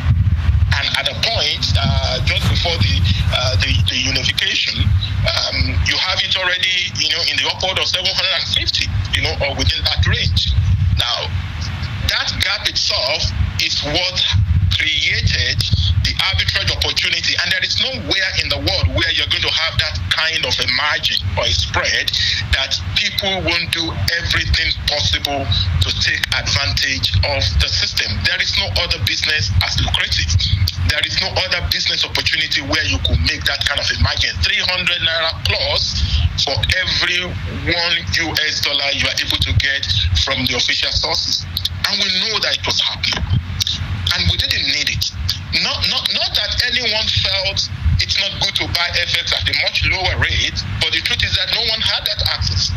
And at a point, just before the unification, you have it already, in the upward of 750, or within that range. Now, that gap itself is what created the arbitrage opportunity, and there is nowhere in the world where you're going to have that kind of a margin or a spread that people won't do everything possible to take advantage of the system. There is no other business as lucrative. There is no other business opportunity where you could make that kind of a margin. 300 naira plus for every $1 you are able to get from the official sources. And we know that it was happening. And we didn't need it. Not that anyone felt it's not good to buy FX at a much lower rate, but the truth is that no one had that access,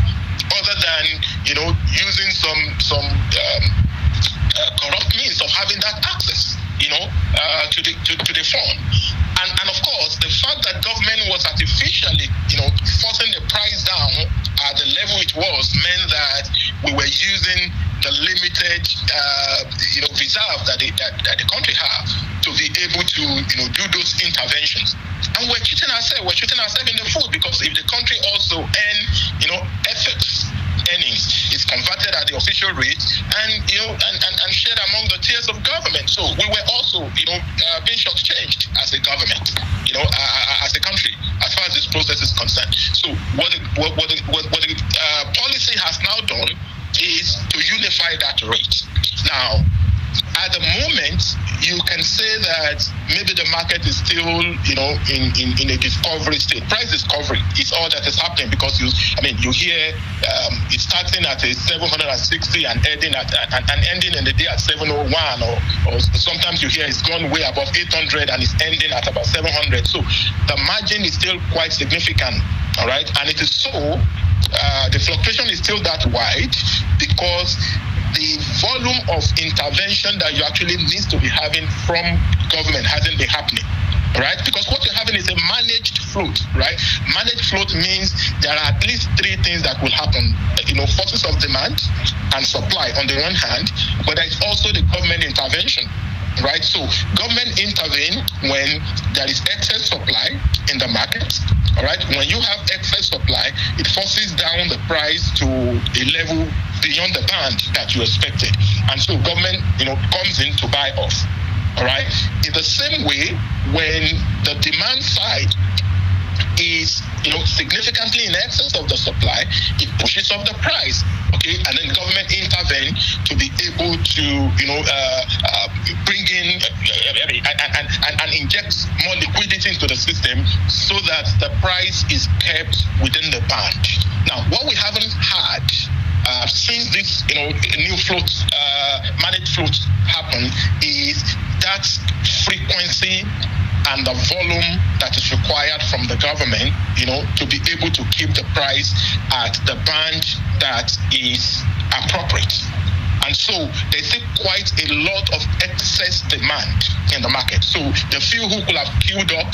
other than using some corrupt means of having that access, to the fund. And of course, the fact that government was artificially, forcing the price down at the level it was meant that we were using the limited, reserve that the country have to be able to, do those interventions. And we're cheating ourselves. We're shooting ourselves in the foot, because if the country also earn, FX earnings is converted at the official rate and shared among the tiers of government. So we were also, being shortchanged as a government, as a country, as far as this process is concerned. So what the policy has now done is to unify that rate. Now, at the moment, you can say that maybe the market is still, in a discovery state. Price discovery is all that is happening because you hear it's starting at a 760 and ending in the day at 701, or sometimes you hear it's gone way above 800 and it's ending at about 700. So the margin is still quite significant, all right? And it is so, the fluctuation is still that wide because the volume of intervention that you actually need to be having from government hasn't been happening, right? Because what you're having is a managed float, right? Managed float means there are at least three things that will happen. Forces of demand and supply on the one hand, but there's also the government intervention, right? So government intervene when there is excess supply in the market, all right? When you have excess supply, it forces down the price to a level beyond the band that you expected. And so government, comes in to buy off, all right? In the same way, when the demand side is, significantly in excess of the supply, it pushes up the price, okay? And then government intervene to be able to, bring in and inject more liquidity into the system so that the price is kept within the band. Now, what we haven't had since this, new float, managed float happened is that frequency and the volume that is required from the government, to be able to keep the price at the band that is appropriate. And so there's quite a lot of excess demand in the market. So the few who could have queued up,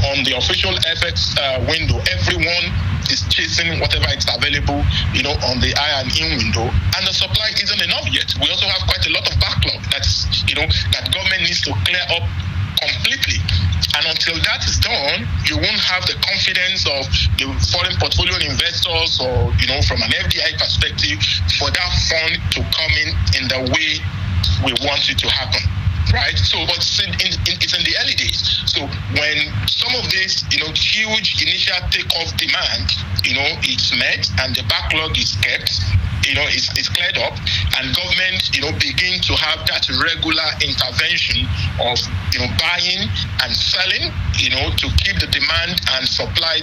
on the official FX window, everyone is chasing whatever is available, on the I and in window, and the supply isn't enough yet. We also have quite a lot of backlog that's, that government needs to clear up completely. And until that is done, you won't have the confidence of the foreign portfolio investors or, from an FDI perspective, for that fund to come in the way we want it to happen. Right, so but it's in the early days. So when some of this, huge initial takeoff demand, it's met and the backlog is kept, it's cleared up, and government, begin to have that regular intervention of, buying and selling, to keep the demand and supply,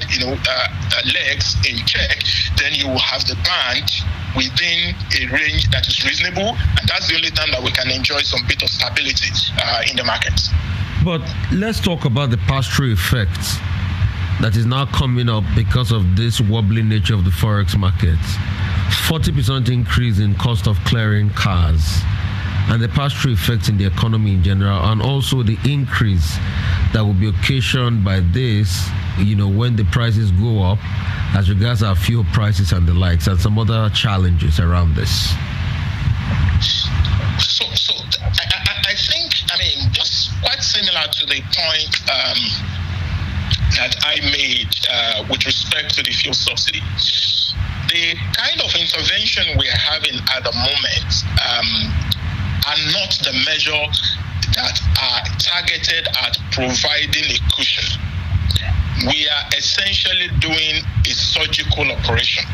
legs in check, then you will have the band within a range that is reasonable, and that's the only time that we can enjoy some bit of stability in the markets. But let's talk about the pass-through effect that is now coming up because of this wobbly nature of the forex market. 40% increase in cost of clearing cars, and the pass-through effects in the economy in general, and also the increase that will be occasioned by this, when the prices go up, as regards our fuel prices and the likes, and some other challenges around this. So I think, just quite similar to the point that I made with respect to the fuel subsidy. The kind of intervention we are having at the moment are not the measure that are targeted at providing a cushion. We are essentially doing a surgical operation.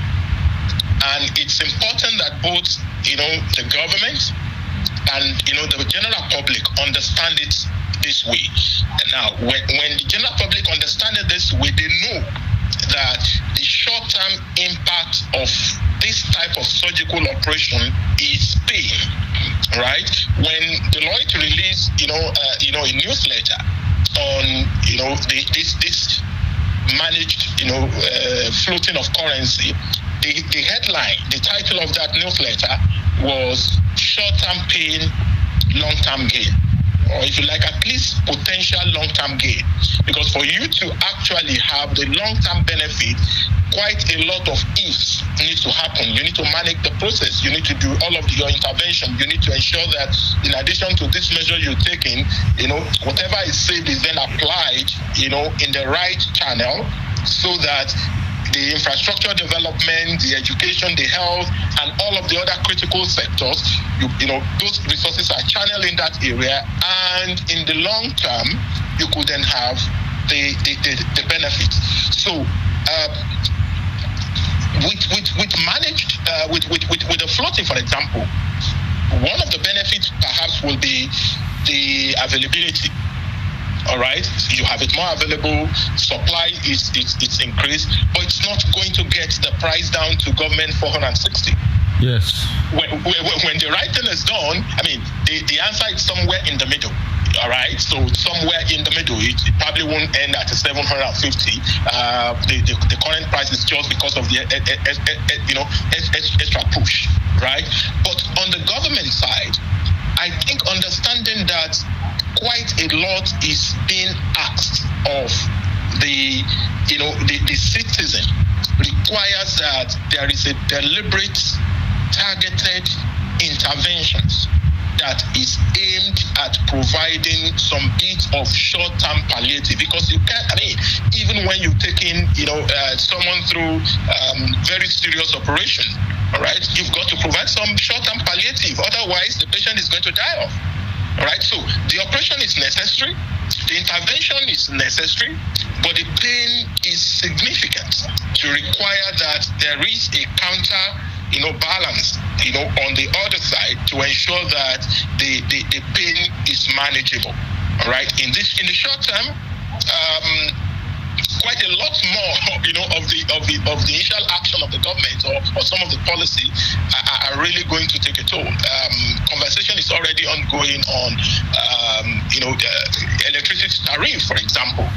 And it's important that both, the government and, the general public understand it this way. Now, when the general public understand it this way, they know that the short-term impact of this type of surgical operation is pain, right? When Deloitte released, a newsletter on, this managed, floating of currency, the headline, the title of that newsletter was "Short-Term Pain, Long-Term Gain," or if you like, at least potential long-term gain. Because for you to actually have the long-term benefit, quite a lot of ifs need to happen. You need to manage the process. You need to do all of your intervention. You need to ensure that in addition to this measure you're taking, whatever is saved is then applied, in the right channel, so that the infrastructure development, the education, the health, and all of the other critical sectors, those resources are channeled in that area, and in the long term, you could then have the benefits. So, with managed, with the floating, for example, one of the benefits perhaps will be the availability. All right, you have it more available, supply is increased, but it's not going to get the price down to government 460. Yes. When the right thing is done, I mean, the answer is somewhere in the middle. All right, so somewhere in the middle, it probably won't end at 750. The current price is just because of the extra push, right? But on the government side, I think understanding that quite a lot is being asked of the citizen requires that there is a deliberate, targeted interventions that is aimed at providing some bit of short-term palliative, because you can't, I mean, even when you've taken, someone through very serious operation, all right, you've got to provide some short-term palliative, otherwise the patient is going to die off. All right, so the operation is necessary, the intervention is necessary, but the pain is significant to require that there is a counter balance, on the other side to ensure that the pain is manageable. All right. In the short term, quite a lot more, of the initial action of the government or some of the policy are really going to take a toll. Conversation is already ongoing on, electricity tariff, for example.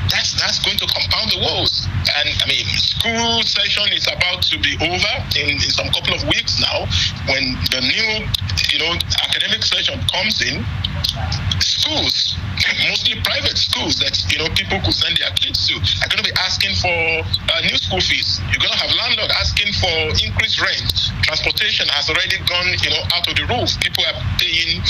That's going to compound the woes. And I mean, school session is about to be over in some couple of weeks now. When the new, academic session comes in, schools, mostly private schools that, people could send their kids to, are going to be asking for new school fees. You're going to have landlord asking for increased rent. Transportation has already gone, out of the roof. People are paying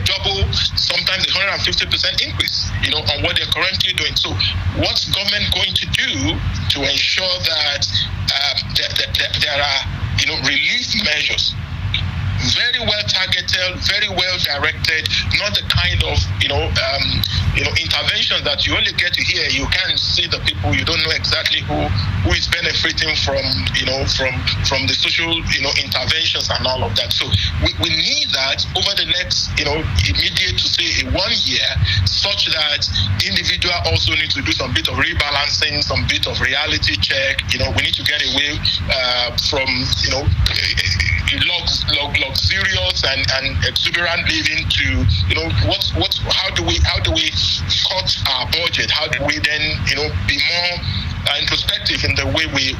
double, sometimes 150% increase, on what they're currently doing. So what's government going to do to ensure that there are, relief measures, very well targeted, very well directed, not the kind of, interventions that you only get to hear. You can't see the people, you don't know exactly who is benefiting from, from the social, interventions and all of that. So we need that over the next, immediate to say 1 year, such that individual also need to do some bit of rebalancing, some bit of reality check. We need to get away from, luxurious and exuberant living to, how do we cut our budget? How do we then, be more introspective in the way we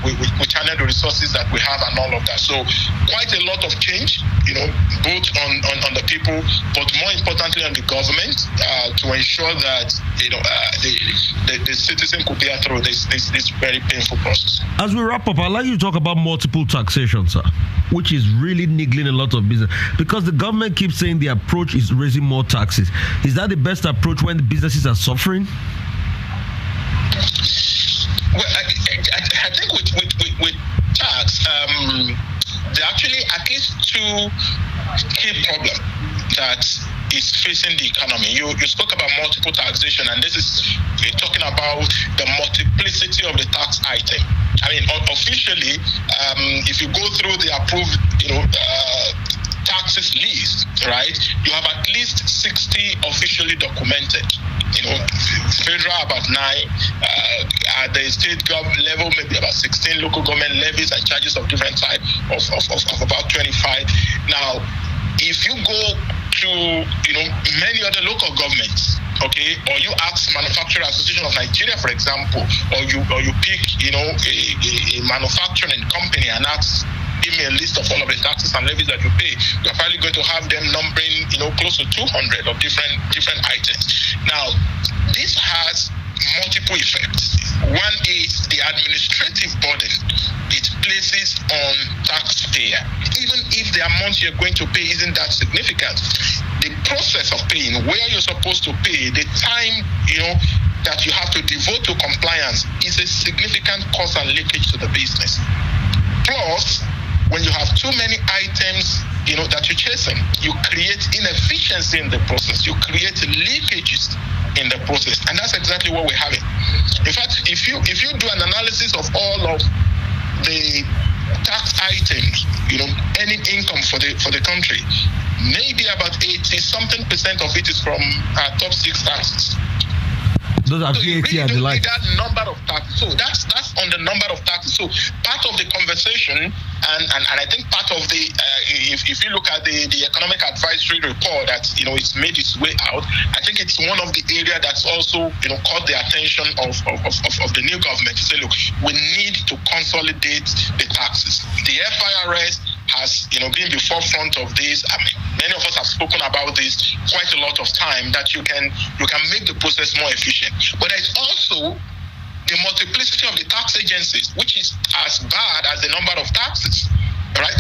channel the resources that we have and all of that. So quite a lot of change, both on the people, but more importantly on the government, to ensure that, the citizen could get through this very painful process. As we wrap up, I'd like you to talk about multiple taxation, sir, which is really niggling a lot of business, because the government keeps saying the approach is raising more taxes. Is that the best approach when the businesses are suffering? Well, I think with tax, there are actually at least two key problems that is facing the economy. You spoke about multiple taxation, and this is talking about the multiplicity of the tax item. I mean, officially, if you go through the approved, taxes list, right, you have at least 60 officially documented. Federal about 9, at the state government level maybe about 16 local government levies and charges of different type of about 25. Now, if you go to many other local governments, okay, or you ask Manufacturer Association of Nigeria, for example, or you pick a manufacturing company and ask, give me a list of all of the taxes and levies that you pay, you're probably going to have them numbering close to 200 of different items. Now, this has multiple effects. One is the administrative burden it places on taxpayer. Even if the amount you're going to pay isn't that significant, the process of paying, where you're supposed to pay, the time that you have to devote to compliance is a significant cost and leakage to the business. Plus, when you have too many items, that you're chasing, you create inefficiency in the process. You create leakages in the process, and that's exactly what we're having. In fact, if you do an analysis of all of the tax items, earning income for the country, maybe about 80-something% of it is from our top 6 taxes. Those are so you VAT really and the don't like. need that number of taxes. So that's on the number of taxes. So part of the conversation, and I think part of the if you look at the economic advisory report that it's made its way out, I think it's one of the areas that's also caught the attention of the new government to say, look, we need to consolidate the taxes. The FIRS has been the forefront of this. I mean, many of us have spoken about this quite a lot of time, that you can make the process more efficient. But there's also the multiplicity of the tax agencies, which is as bad as the number of taxes, right?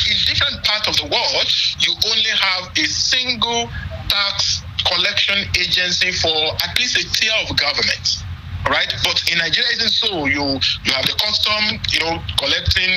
In different parts of the world, you only have a single tax collection agency for at least a tier of government, right? But in Nigeria, isn't so. You have the custom, collecting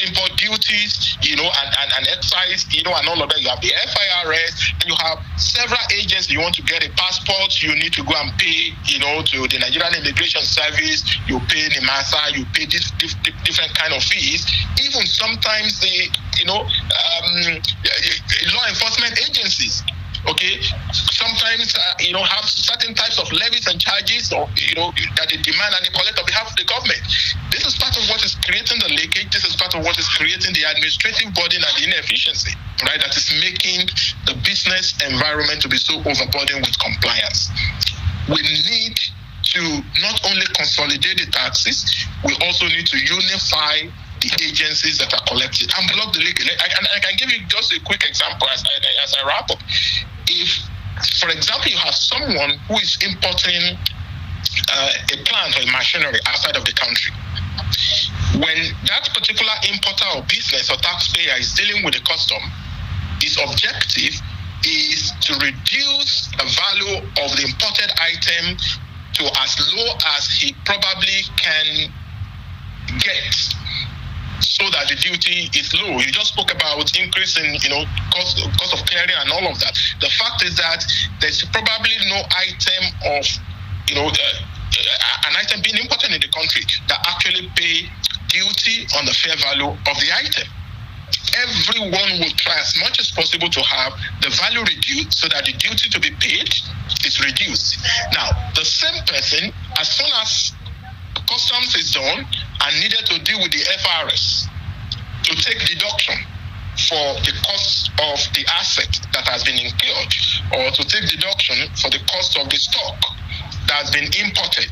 import duties, and excise, and all of that. You have the FIRS, and you have several agencies. You want to get a passport, you need to go and pay, to the Nigerian Immigration Service. You pay NIMASA, you pay different kind of fees. Even sometimes the, law enforcement agencies. Okay, sometimes have certain types of levies and charges, or that they demand and they collect on behalf of the government. This is part of what is creating the leakage. This is part of what is creating the administrative burden and the inefficiency, right? That is making the business environment to be so overburdened with compliance. We need to not only consolidate the taxes, we also need to unify the agencies that are collected and block the leakage. I can give you just a quick example as I wrap up. If, for example, you have someone who is importing a plant or a machinery outside of the country, when that particular importer or business or taxpayer is dealing with the custom, his objective is to reduce the value of the imported item to as low as he probably can get, so that the duty is low. You just spoke about increase in cost of clearing and all of that. The fact is that there's probably no item of an item being imported in the country that actually pay duty on the fair value of the item. Everyone will try as much as possible to have the value reduced so that the duty to be paid is reduced. Now, the same person, as soon as customs is done and needed to deal with the FRS to take deduction for the cost of the asset that has been incurred, or to take deduction for the cost of the stock that has been imported,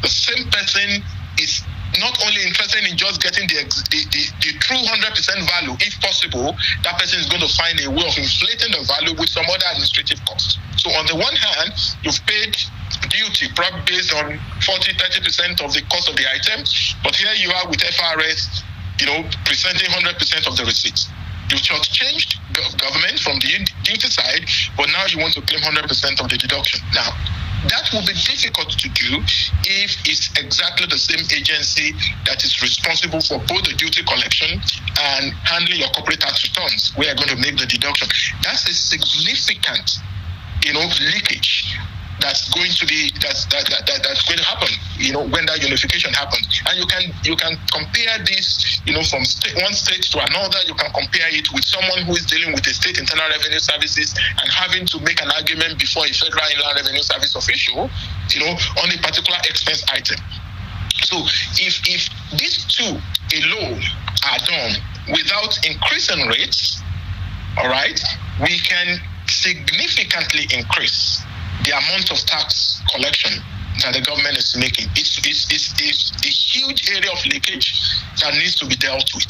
the same person is not only interested in just getting the true 100% value. If possible, that person is going to find a way of inflating the value with some other administrative costs. So on the one hand, you've paid duty probably based on 40-30% of the cost of the item, but here you are with FRS, presenting 100% of the receipts. You shortchanged government from the duty side, but now you want to claim 100% of the deduction. Now, that will be difficult to do if it's exactly the same agency that is responsible for both the duty collection and handling your corporate tax returns, where you're going to make the deduction. That's a significant, leakage that's going to going to happen, when that unification happens. And you can compare this, from one state to another. You can compare it with someone who is dealing with the state internal revenue services and having to make an argument before a federal inland revenue service official, on a particular expense item. So if these two alone are done without increasing rates, all right, we can significantly increase the amount of tax collection that the government is making. It's a huge area of leakage that needs to be dealt with.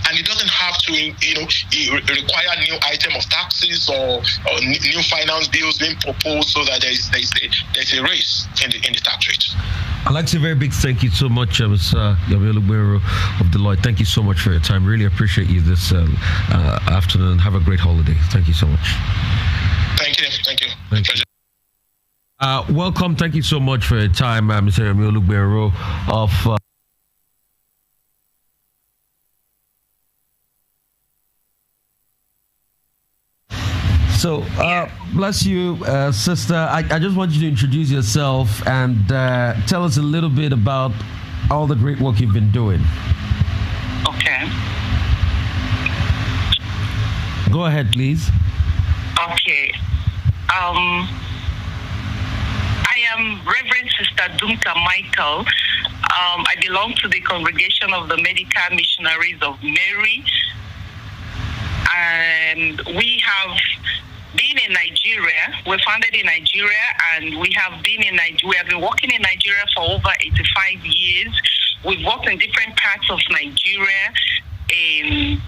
And it doesn't have to, require new item of taxes or new finance bills being proposed so that there's a raise in the tax rate. I'd like to say a very big thank you so much, Mr. Ijeoma Egwuatu of Deloitte. Thank you so much for your time. Really appreciate you this afternoon. Have a great holiday. Thank you so much. Thank you. Thank you. Welcome. Thank you so much for your time, Mr. Ijeoma Egwuatu of So, bless you, sister. I just want you to introduce yourself and tell us a little bit about all the great work you've been doing. Okay. Go ahead, please. Okay. I am Reverend Sister Dunka Michael. I belong to the Congregation of the Medical Missionaries of Mary. And we have been in Nigeria. We're founded in Nigeria, and we have been working in Nigeria for over 85 years. We've worked in different parts of Nigeria, in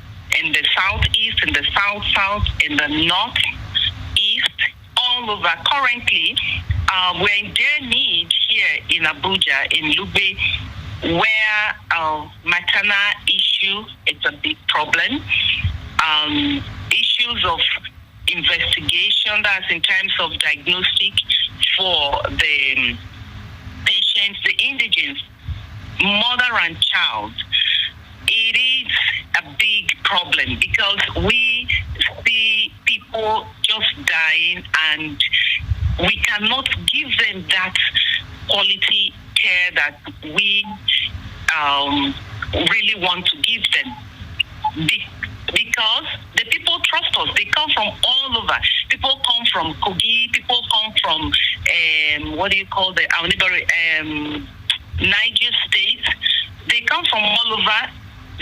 the southeast, in the south, in the northeast, all over. Currently, we're in their need here in Abuja, in Lugbe, where maternal issue is a big problem. Issues of investigation, that's in terms of diagnostic for the patients, the indigents, mother and child. It is a big problem because we see people just dying, and we cannot give them that quality care that we really want to give them. Because the people trust us. They come from all over. People come from Kogi. People come from Niger State. They come from all over.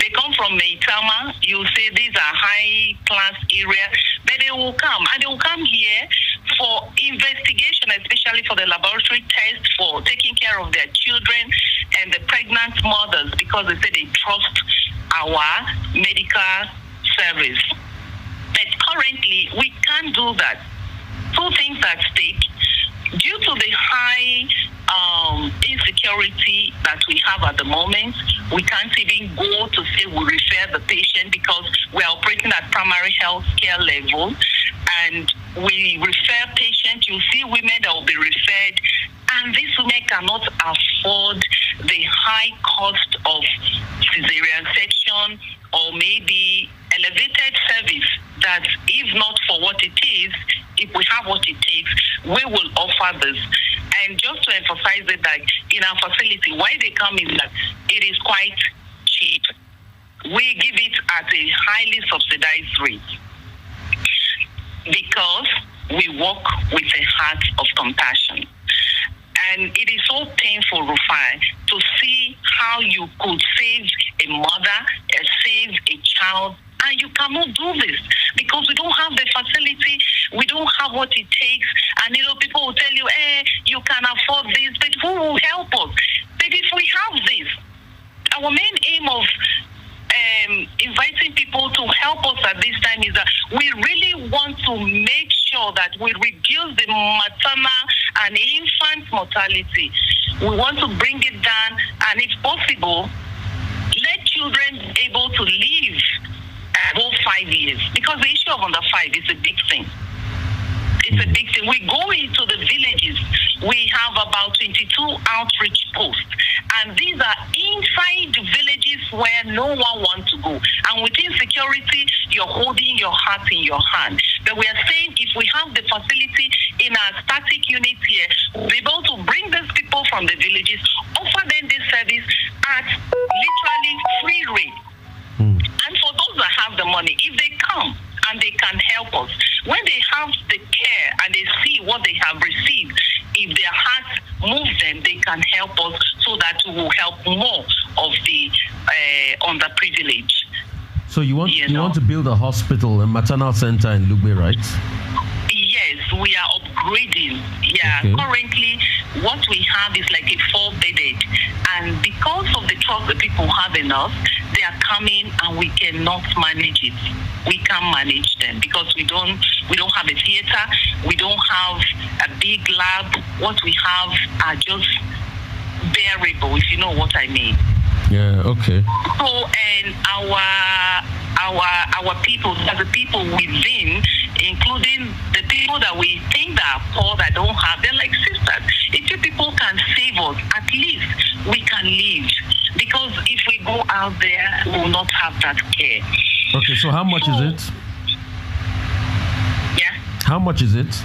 They come from Meitama. You say these are high class areas, but they will come, and they will come here for investigation, especially for the laboratory test, for taking care of their children and the pregnant mothers, because they say they trust our medical service. But currently, we can't do that. Two things at stake. Due to the high insecurity that we have at the moment, we can't even go to say we refer the patient because we're operating at primary health care level, and we refer patients. You see women that will be referred, and these women cannot afford the high cost of cesarean section or maybe elevated service that, if not for what it is, if we have what it takes, we will offer this. And just to emphasize it, that in our facility, why they come is that it is quite cheap. We give it at a highly subsidized rate because we work with a heart of compassion. And it is so painful, Rufai, to see how you could save a mother, save a child, and you cannot do this because we don't have the facility, we don't have what it takes. And people will tell you, you can afford this, but who will help us? But if we have this, our main aim of inviting people to help us at this time is that we really want to make sure that we reduce the maternal and infant mortality. We want to bring it down, and if possible, let children be able to live above 5 years, because the issue of under 5 is a big thing. It's a big thing. We go into the villages. We have about 22 outreach posts, and these are inside the villages where no one wants to go. And within security, you're holding your heart in your hand. But we are saying if we have the facility in our static unit here, we'll be able to bring these people from the villages, offer them this service at literally free rate. And for those that have the money, if they come and they can help us, when they have the care and they see what they have received, if their heart moves them, they can help us so that we will help more of the underprivileged. So you want to build a hospital, a maternal center in Lugbe, right? Yes, we are upgrading. Yeah, okay. Currently what we have is like a 4-bedded, and because of the trust the people have in us, they are coming and we cannot manage it. We can't manage them because we don't have a theater, we don't have a big lab. What we have are just bearable, if you know what I mean. Yeah, okay. So, and our people, the people within, including the people that we think that are poor, that don't have, they're like sisters. If you people can save us, at least we can live. Because if we go out there, we will not have that care. Okay, so how much is it? Yeah. How much is it?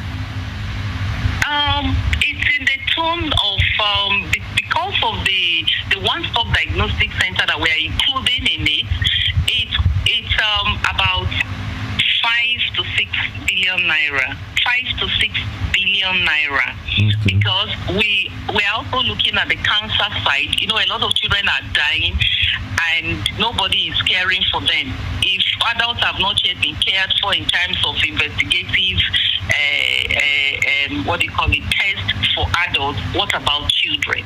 It's in the tune of because of the the one-stop diagnostic center that we are including in it, it's about 5 to 6 billion naira. 5 to 6 billion naira. Because we're also looking at the cancer side. You know, a lot of children are dying and nobody is caring for them. If adults have not yet been cared for in terms of investigative test for adults, what about children?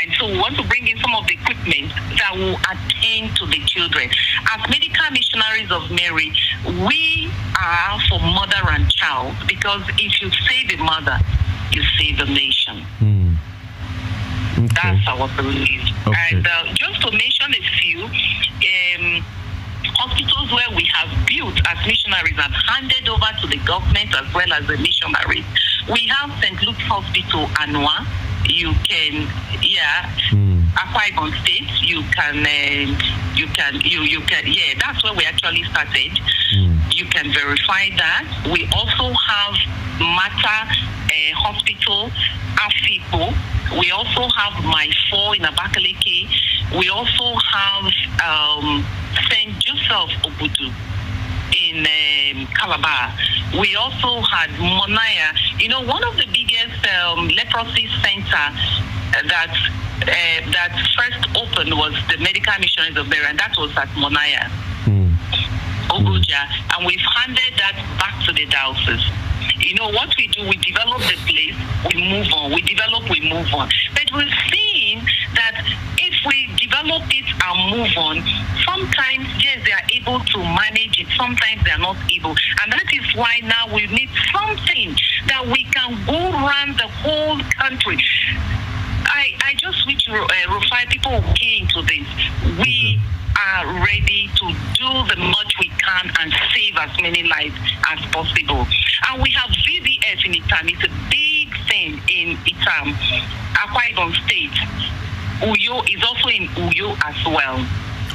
And so we want to bring in some of the equipment that will attend to the children. As medical missionaries of Mary, we are for mother and child, because if you save a mother, you save a nation. Okay. That's our belief. Okay. And just to mention a few, hospitals where we have built as missionaries and handed over to the government as well as the missionaries. We have St. Luke's Hospital, Anwa. You can, Akwa Ibom State. You can, that's where we actually started. You can verify that. We also have Mata Hospital, Afipo. We also have My4 in Abakaliki. We also have St. Joseph Obudu in Calabar. We also had Monaya. You know, one of the biggest leprosy center that first opened was the Medical Missionaries of Mary, and that was at Monaya, Obuja, and we've handed that back to the diocese. You know, what we do, we develop the place, we move on. We develop, we move on. But we've seen that if we develop it and move on, sometimes, yes, they are able to manage it. Sometimes they are not able. And that is why now we need something that we can go around the whole country. I just wish, Rufai, people who came to this. We are ready to do the much we can and save as many lives as possible. And we have VVS in Itam. It's a big thing in Itam, Akwa Ibom State. Uyo is also in Uyo as well.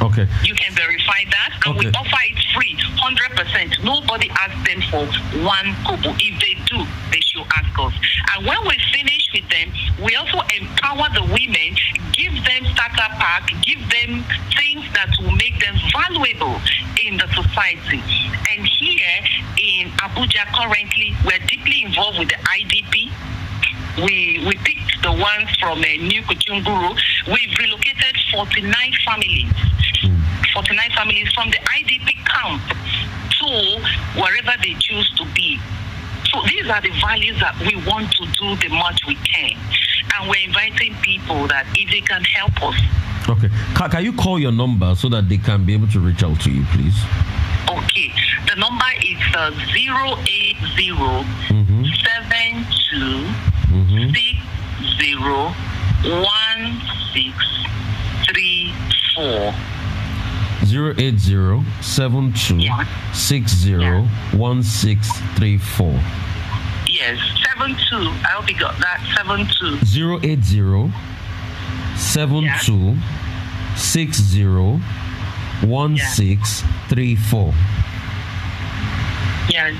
Okay. You can verify that, and we offer it free, 100%. Nobody asks them for one kobo. If they do, they should ask us. And when we finish with them, we also empower the women, give them starter pack, give them things that will make them valuable in the society. And here in Abuja currently, we're deeply involved with the IDP. We picked the ones from New Kuchunguru. We've relocated 49 families. 49 families from the IDP camp to wherever they choose to be. So these are the values that we want to do the much we can. And we're inviting people that if they can help us. Okay. Can you call your number so that they can be able to reach out to you, please? Okay. The number is 080 72 601634. 080-72-60-1634. Yes, 72. I hope you got that. 72. 080-72-60-1634. Yeah.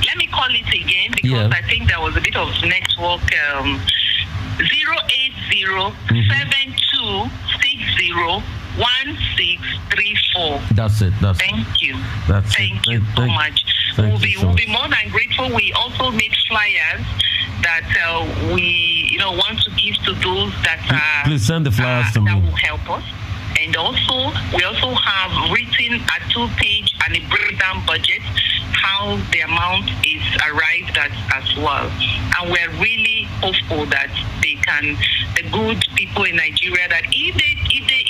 Let me call it again because I think there was a bit of network. 080-72-60-1634. That's it. Thank you. Thank you so much. We'll be more than grateful. We also make flyers that we want to give to those that please send the flyers to me. That will help us. And also, we also have written a 2-page and a breakdown budget, how the amount is arrived at as well. And we're really hopeful that the good people in Nigeria, that if they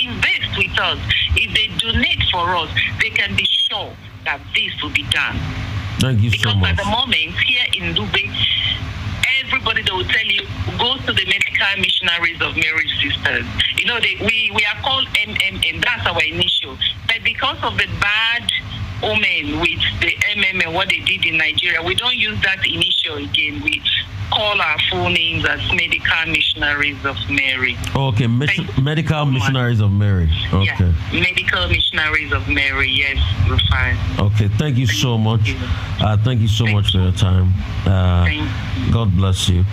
invest with us, if they donate for us, they can be sure that this will be done. Thank you so much. Because at the moment, here in Dubai, everybody that will tell you, go to the Medical Missionaries of Mary Sisters. You know, we are called MMM. That's our initial. But because of the bad omen with the MMM, what they did in Nigeria, we don't use that initial again. We call our full names as Medical Missionaries of Mary. Okay, Medical Missionaries of Mary. Okay. Yeah, Medical Missionaries of Mary, yes, Rufai. Okay, thank you so much. Thank you so much for your time. God bless you.